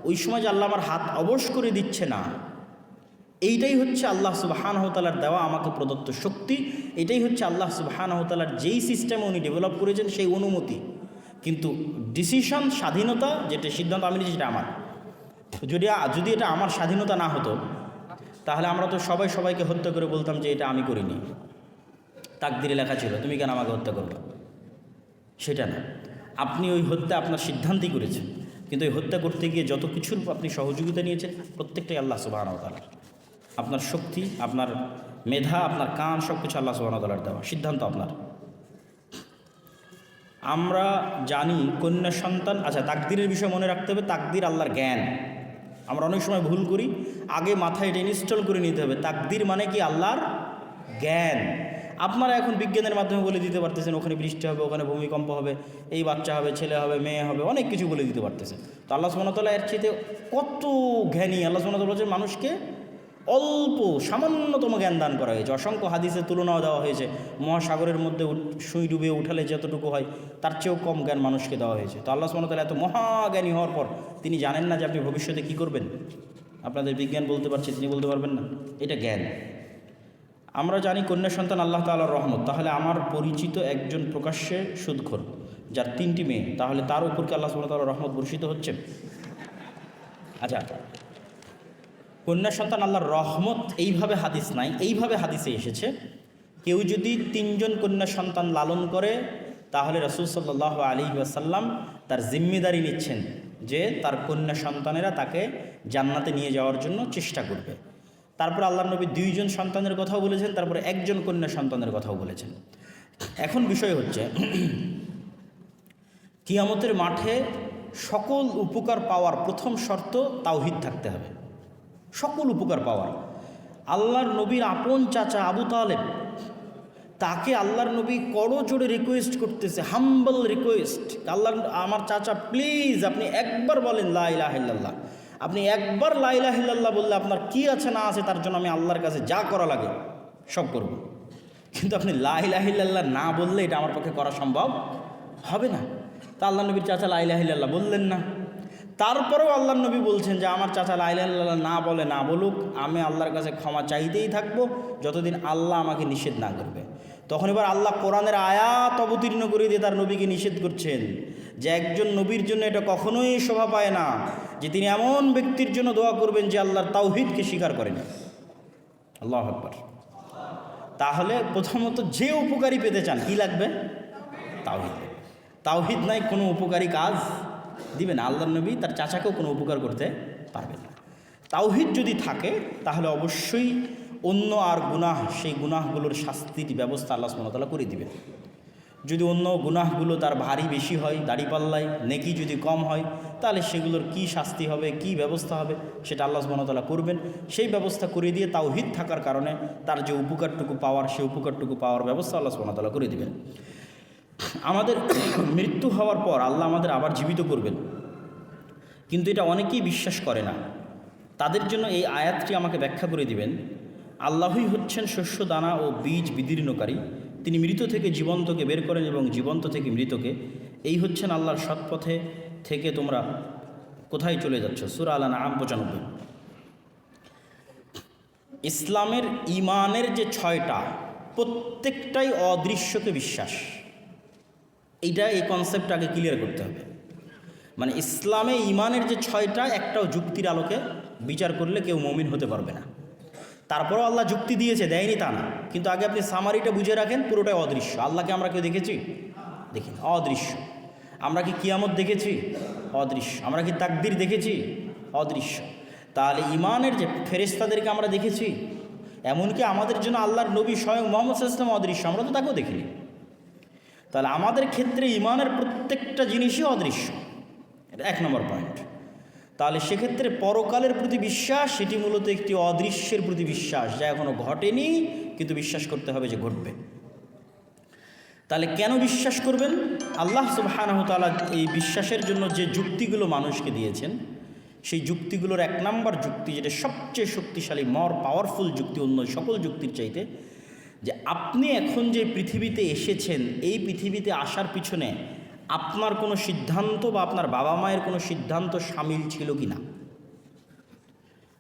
ওই সময় যে আল্লাহ আমার হাত অবশ করে দিচ্ছে না, এইটাই হচ্ছে আল্লাহ সুবহানাহু ওয়া তাআলার দেওয়া আমাকে প্রদত্ত শক্তি। এটাই হচ্ছে আল্লাহ সুবহানাহু ওয়া তাআলার যেই সিস্টেম উনি ডেভেলপ করেছেন সেই অনুমতি। কিন্তু ডিসিশন, স্বাধীনতা, যেটা সিদ্ধান্ত আমি নিয়েছি, সেটা আমার। যদি এটা আমার স্বাধীনতা না হতো, তাহলে আমরা তো সবাইকে হত্যা করে বলতাম যে এটা আমি করিনি, তাকদিরে লেখা ছিল, তুমি কেন আমাকে হত্যা করবে? সেটা না, আপনি ওই হত্যা আপনার সিদ্ধান্তই করেছেন, কিন্তু ওই হত্যা করতে গিয়ে যত কিছুর আপনি সহযোগিতা নিয়েছেন, প্রত্যেকটাই আল্লাহ সুবহানাহু ওয়া তাআলা। আপনার শক্তি, আপনার মেধা, আপনার কান, সব কিছু আল্লাহ সুবহানাহু ওয়া তাআলার দেওয়া, সিদ্ধান্ত আপনার। আমরা জানি কন্যা সন্তান, আচ্ছা তাকদিরের বিষয় মনে রাখতে হবে, তাকদির আল্লাহর জ্ঞান। আমরা অনেক সময় ভুল করি, আগে মাথায় এটা ইনস্টল করে নিতে হবে। তাকদির মানে কি? আল্লাহর জ্ঞান। আপনারা এখন বিজ্ঞানের মাধ্যমে বলে দিতে পারতেছেন ওখানে বৃষ্টি হবে, ওখানে ভূমিকম্প হবে, এই বাচ্চা হবে, ছেলে হবে, মেয়ে হবে, অনেক কিছু বলে দিতে পারতেছেন। তো আল্লাহ সুবহানাহু ওয়া তাআলা এর চেয়ে কত জ্ঞানী। আল্লাহ সুবহানাহু ওয়া তাআলা বলেছেন মানুষকে অল্প সামান্যতম জ্ঞান দান করা হয়েছে। অসংখ্য হাদিসের তুলনাও দেওয়া হয়েছে, মহাসাগরের মধ্যে সুই ডুবিয়ে উঠালে যতটুকু হয় তার চেয়েও কম জ্ঞান মানুষকে দেওয়া হয়েছে। তো আল্লাহ সুবহানাহু ওয়া তাআলা এত মহাজ্ঞানী হওয়ার পর তিনি জানেন না যে আপনি ভবিষ্যতে কী করবেন? আপনাদের বিজ্ঞান বলতে পারছে, তিনি বলতে পারবেন না? এটা জ্ঞান। আমরা জানি কন্যা সন্তান আল্লাহ তাআলার রহমত। তাহলে আমার পরিচিত একজন প্রকাশ্যে সুদখোর, যার 3টি মেয়ে, তাহলে তার উপর কি আল্লাহ সুবহানাহু ওয়া তাআলার রহমত বর্ষিত হচ্ছে? আচ্ছা, কন্যা সন্তান আল্লাহর রহমত এইভাবে হাদিস নাই, এইভাবে হাদিসে এসেছে, কেউ যদি 3জন কন্যা সন্তান লালন করে তাহলে রাসূল সাল্লাল্লাহু আলাইহি ওয়াসাল্লাম তার জিম্মেদারি নিচ্ছেন যে তার কন্যা সন্তানেরা তাকে জান্নাতে নিয়ে যাওয়ার জন্য চেষ্টা করবে। তারপর আল্লাহর নবী 2 জন সন্তানের কথাও বলেছেন, তারপরে 1 জন কন্যা সন্তানের কথাও বলেছেন। এখন বিষয় হচ্ছে কিয়ামতের মাঠে সকল উপকার পাওয়ার প্রথম শর্ত তাওহীদ থাকতে হবে। সকল উপকার পাওয়ার, আল্লাহর নবীর আপন চাচা আবু তালেব, তাকে আল্লাহর নবী করজোড়ে রিকোয়েস্ট করতেছে, হাম্বল রিকোয়েস্ট, আল্লাহ আমার চাচা প্লিজ আপনি একবার বলেন লা ইলাহা ইল্লাল্লাহ, আপনি একবার লা ইলাহা ইল্লাল্লাহ বললে আপনার কি আছে না আছে তার জন্য আমি আল্লাহর কাছে যা করা লাগে সব করব, কিন্তু আপনি লা ইলাহা ইল্লাল্লাহ না বললে এটা আমার পক্ষে করা সম্ভব হবে না। তা আল্লাহ নবীর চাচা লা ইলাহা ইল্লাল্লাহ বললেন না। তারপরেও আল্লাহ নবী বলছেন যে আমার চাচা লা ইলাহা ইল্লাল্লাহ না বলে না বলুক, আমি আল্লাহর কাছে ক্ষমা চাইতেই থাকবো যতদিন আল্লাহ আমাকে নিষেধ না করবে। তখন এবার আল্লাহ কোরআনের আয়াত অবতীর্ণ করে দিয়ে তার নবীকে নিষেধ করছেন যে একজন নবীর জন্য এটা কখনোই শোভা পায় না যে তিনি এমন ব্যক্তির জন্য দোয়া করবেন যে আল্লাহর তাওহীদকে স্বীকার করেন। আল্লাহু আকবার। তাহলে প্রথমত যে উপকারী পেতে চান কি লাগবে? তাওহীদ। তাওহীদ নাই কোনো উপকারী কাজ দিবে না। আল্লাহর নবী তার চাচাকেও কোনো উপকার করতে পারবেন না। তাওহীদ যদি থাকে তাহলে অবশ্যই অন্য আর গুনাহ, সেই গুনাহগুলোর শাস্তির ব্যবস্থা আল্লাহ সুবহানাহু ওয়া তাআলা করে দিবেন। যদি অন্য গুনাহগুলো তার ভারী বেশি হয়, দাড়িপাল্লায় নেকি যদি কম হয়, তাহলে সেগুলোর কি শাস্তি হবে, কি ব্যবস্থা হবে সেটা আল্লাহ সুবহানাহু ওয়া তাআলা করবেন। সেই ব্যবস্থা করে দিয়ে তাওহীদ থাকার কারণে তার যে উপকারটুকু পাওয়ার, সেই উপকারটুকু পাওয়ার ব্যবস্থা আল্লাহ সুবহানাহু ওয়া তাআলা করে দিবেন। আমাদের মৃত্যু হওয়ার পর আল্লাহ আমাদের আবার জীবিত করবেন, কিন্তু এটা অনেকেই বিশ্বাস করে না। তাদের জন্য এই আয়াতটি আমাকে ব্যাখ্যা করে দিবেন। আল্লাহই হচ্ছেন শস্য দানা ও বীজ বিদীর্ণকারী, তিনি মৃত থেকে জীবন্তকে বের করেন এবং জীবন্ত থেকে মৃতকে। এই হচ্ছেন আল্লাহর সৎপথে থেকে তোমরা কোথায় চলে যাচ্ছ? সূরা আল-আনআম 95। ইসলামের ঈমানের যে 6টা, প্রত্যেকটাই অদৃশ্যকে বিশ্বাস। এইটা এই কনসেপ্ট আগে ক্লিয়ার করতে হবে। মানে ইসলামে ঈমানের যে 6টা, একটাও যুক্তির আলোকে বিচার করলে কেউ মুমিন হতে পারবে না। তারপরেও আল্লাহ যুক্তি দিয়েছে, দেয়নি তা না, কিন্তু আগে আপনি সামারিটা বুঝে রাখেন, পুরোটাই অদৃশ্য। আল্লাহকে আমরা কেউ দেখেছি? দেখিনি, অদৃশ্য। আমরা কি কিয়ামত দেখেছি? অদৃশ্য। আমরা কি তাকদীর দেখেছি? অদৃশ্য। তাহলে ঈমানের যে ফেরেশতাদেরকে আমরা দেখেছি, এমনকি আমাদের জন্য আল্লাহর নবী স্বয়ং মুহাম্মদ সাল্লাল্লাহু আলাইহি ওয়াসাল্লাম অদৃশ্য, আমরা তো তাকেও দেখিনি। তাহলে আমাদের ক্ষেত্রে ঈমানের প্রত্যেকটা জিনিসই অদৃশ্য, এটা 1 নম্বর পয়েন্ট। তাহলে সেক্ষেত্রে পরকালের প্রতি বিশ্বাস, সেটি মূলত একটি অদৃশ্যের প্রতি বিশ্বাস, যা এখনও ঘটেনি কিন্তু বিশ্বাস করতে হবে যে ঘটবে। তাহলে কেন বিশ্বাস করবেন? আল্লাহ সুবহানাহু ওয়া তাআলা এই বিশ্বাসের জন্য যে যুক্তিগুলো মানুষকে দিয়েছেন, সেই যুক্তিগুলোর 1 নম্বর যুক্তি, যেটা সবচেয়ে শক্তিশালী, মর পাওয়ারফুল যুক্তি অন্য সকল যুক্তির চাইতে, যে আপনি এখন যে পৃথিবীতে এসেছেন, এই পৃথিবীতে আসার পিছনে আপনার কোনো সিদ্ধান্ত বা আপনার বাবা মায়ের কোনো সিদ্ধান্ত সামিল ছিল কি না।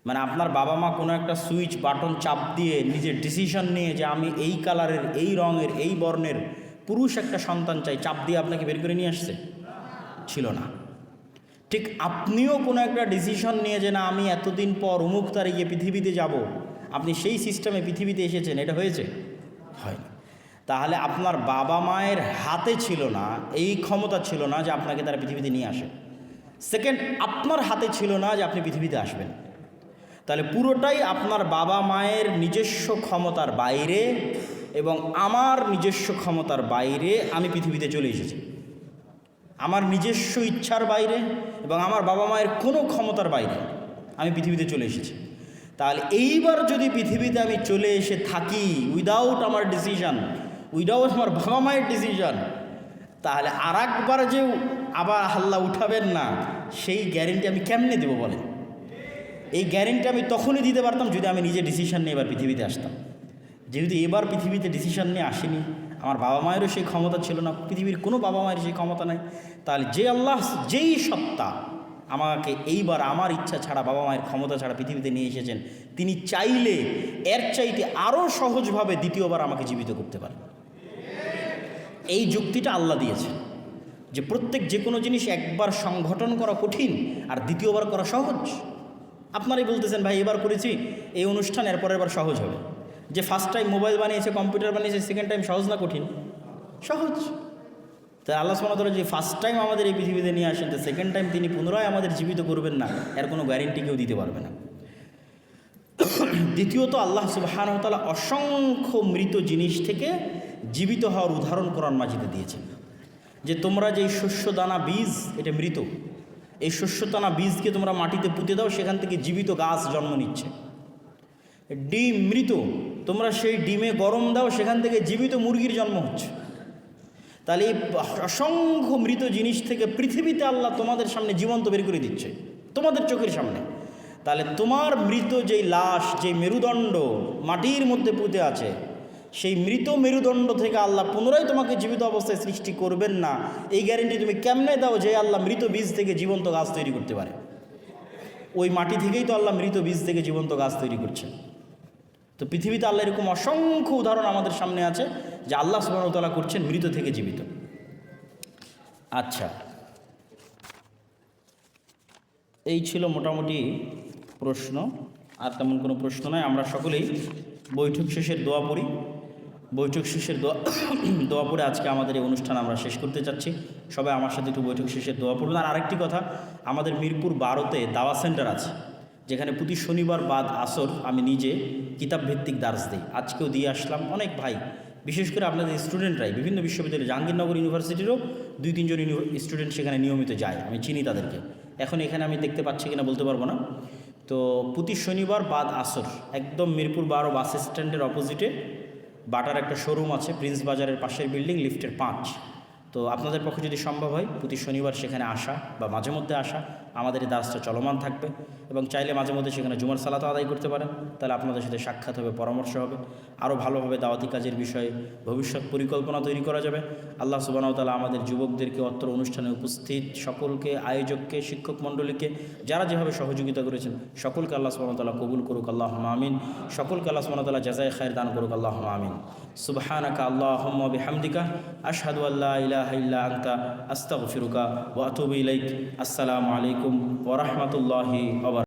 মানে আপনার বাবা মা কোনো একটা সুইচ বাটন চাপ দিয়ে নিজের ডিসিশন নিয়ে যে আমি এই কালারের, এই রঙের, এই বর্ণের পুরুষ একটা সন্তান চাই, চাপ দিয়ে আপনাকে বের করে নিয়ে আসছে? ছিল না। ঠিক আপনিও কোনো একটা ডিসিশন নিয়ে যে না আমি এতদিন পর অমুক তারিখে পৃথিবীতে যাব, আপনি সেই সিস্টেমে পৃথিবীতে এসেছেন, এটা হয়েছে? হয়নি। তাহলে আপনার বাবা মায়ের হাতে ছিল না, এই ক্ষমতা ছিল না যে আপনাকে তারা পৃথিবীতে নিয়ে আসে। সেকেন্ড, আপনার হাতে ছিল না যে আপনি পৃথিবীতে আসবেন। তাহলে পুরোটাই আপনার বাবা মায়ের নিজস্ব ক্ষমতার বাইরে এবং আমার নিজস্ব ক্ষমতার বাইরে আমি পৃথিবীতে চলে এসেছি। আমার নিজস্ব ইচ্ছার বাইরে এবং আমার বাবা মায়ের কোনো ক্ষমতার বাইরে আমি পৃথিবীতে চলে এসেছি। তাহলে এইবার যদি পৃথিবীতে আমি চলে এসে থাকি উইদাউট আমার ডিসিশন, উইদাউট আমার বাবা মায়ের ডিসিশন, তাহলে আর একবার যে আবার আল্লাহ উঠাবেন না, সেই গ্যারেন্টি আমি কেমনে দেবো বলেন? এই গ্যারেন্টি আমি তখনই দিতে পারতাম যদি আমি নিজে ডিসিশন নিয়ে এবার পৃথিবীতে আসতাম। যেহেতু এবার পৃথিবীতে ডিসিশন নিয়ে আসেনি, আমার বাবা মায়েরও সেই ক্ষমতা ছিল না, পৃথিবীর কোনো বাবা মায়ের সেই ক্ষমতা নাই, তাহলে যে আল্লাহ, যেই সত্তা আমাকে এইবার আমার ইচ্ছা ছাড়া, বাবা মায়ের ক্ষমতা ছাড়া পৃথিবীতে নিয়ে এসেছেন, তিনি চাইলে এর চাইতে আরও সহজভাবে দ্বিতীয়বার আমাকে জীবিত করতে পারেন। এই যুক্তিটা আল্লাহ দিয়েছে যে প্রত্যেক যে কোনো জিনিস একবার সংগঠন করা কঠিন আর দ্বিতীয়বার করা সহজ। আপনারাই বলতেছেন ভাই এবার করেছি এই অনুষ্ঠান, এরপরের বার সহজ হবে। যে ফার্স্ট টাইম মোবাইল বানিয়েছে, কম্পিউটার বানিয়েছে, সেকেন্ড টাইম সহজ না কঠিন? সহজ। তাই আল্লাহ সুবহানাহু ওয়া তাআলা যে ফার্স্ট টাইম আমাদের এই পৃথিবীতে নিয়ে আসেন, তো সেকেন্ড টাইম তিনি পুনরায় আমাদের জীবিত করবেন না, এর কোনো গ্যারেন্টি কেউ দিতে পারবে না। দ্বিতীয়ত আল্লাহ সুবহানাহু ওয়া তাআলা অসংখ্য মৃত জিনিস থেকে জীবিত হওয়ার উদাহরণ কোরআন মাজিদে দিয়েছেন, যে তোমরা যে শস্য দানা বীজ, এটা মৃত, এই শস্য দানা বীজকে তোমরা মাটিতে পুঁতে দাও, সেখান থেকে জীবিত গাছ জন্ম নিচ্ছে। ডিম মৃত, তোমরা সেই ডিমে গরম দাও, সেখান থেকে জীবিত মুরগির জন্ম হচ্ছে। তাহলে এই অসংখ্য মৃত জিনিস থেকে পৃথিবীতে আল্লাহ তোমাদের সামনে জীবন্ত বের করে দিচ্ছে, তোমাদের চোখের সামনে। তাহলে তোমার মৃত যেই লাশ, যেই মেরুদণ্ড মাটির মধ্যে পুঁতে আছে, সেই মৃত মেরুদণ্ড থেকে আল্লাহ পুনরায় তোমাকে জীবিত অবস্থায় সৃষ্টি করবেন না, এই গ্যারেন্টি তুমি কেমনে দাও যে আল্লাহ মৃত বীজ থেকে জীবন্ত গাছ তৈরি করতে পারে? ওই মাটি থেকেই তো আল্লাহ মৃত বীজ থেকে জীবন্ত গাছ তৈরি করছেন। তো পৃথিবীতে আল্লাহ এরকম অসংখ্য উদাহরণ আমাদের সামনে আছে যে আল্লাহ সুবহানাহু ওয়া তাআলা করছেন মৃত থেকে জীবিত। আচ্ছা, এই ছিল মোটামুটি প্রশ্ন, আর তেমন কোনো প্রশ্ন নয়। আমরা সকলেই বৈঠক শেষের দোয়া পড়ি। বৈঠক শেষের দোয়া পড়ে আজকে আমাদের এই অনুষ্ঠান আমরা শেষ করতে চাচ্ছি। সবাই আমার সাথে একটু বৈঠক শেষের দোয়া পড়বেন। আর আরেকটি কথা, আমাদের মিরপুর 12-তে দাওয়া সেন্টার আছে, যেখানে প্রতি শনিবার বাদ আসর আমি নিজে কিতাব ভিত্তিক দার্স দিই। আজকেও দিয়ে আসলাম। অনেক ভাই, বিশেষ করে আপনাদের স্টুডেন্টরাই বিভিন্ন বিশ্ববিদ্যালয়, জাহাঙ্গীরনগর ইউনিভার্সিটিরও 2-3 জন স্টুডেন্ট সেখানে নিয়মিত যায়, আমি চিনি তাদেরকে। এখন এখানে আমি দেখতে পাচ্ছি কিনা বলতে পারবো না। তো প্রতি শনিবার বাদ আসর একদম মিরপুর 12 বাস স্ট্যান্ডের অপোজিটে বাটার একটা শোরুম আছে, প্রিন্স বাজারের পাশের বিল্ডিং, লিফটের 5। তো আপনাদের পক্ষে যদি সম্ভব হয় প্রতি শনিবার সেখানে আসা বা মাঝে মধ্যে আসা, আমাদের এই দাসটা চলমান থাকবে। এবং চাইলে মাঝে মধ্যে সেখানে জুমার সালাতও আদায় করতে পারেন, তাহলে আপনাদের সাথে সাক্ষাৎ হবে, পরামর্শ হবে, আরও ভালোভাবে দাওয়াতি কাজের বিষয়ে ভবিষ্যৎ পরিকল্পনা তৈরি করা যাবে। আল্লাহ সুবহানাহু ওয়া তাআলা আমাদের যুবকদেরকে অত্র অনুষ্ঠানে উপস্থিত সকলকে, আয়োজককে, শিক্ষক মণ্ডলীকে, যারা যেভাবে সহযোগিতা করেছেন সকলকে আল্লাহ সুবহানাহু ওয়া তাআলা কবুল করুক, আল্লাহুম্মা আমিন। সকলকে আল্লাহ সুবহানাহু ওয়া তাআলা জাযায়ে খায়র দান করুক, আল্লাহুম্মা আমিন। সুবহানাকা আল্লাহুম্মা ওয়া বিহামদিকা আশহাদু আল্লা ইলাহা ইল্লা আনতা আস্তাগফিরুকা ওয়া আতুবু ইলাইক। আসসালামু আলাইকুম ওয়া রাহমাতুল্লাহি ওয়া বারাকাতুহু।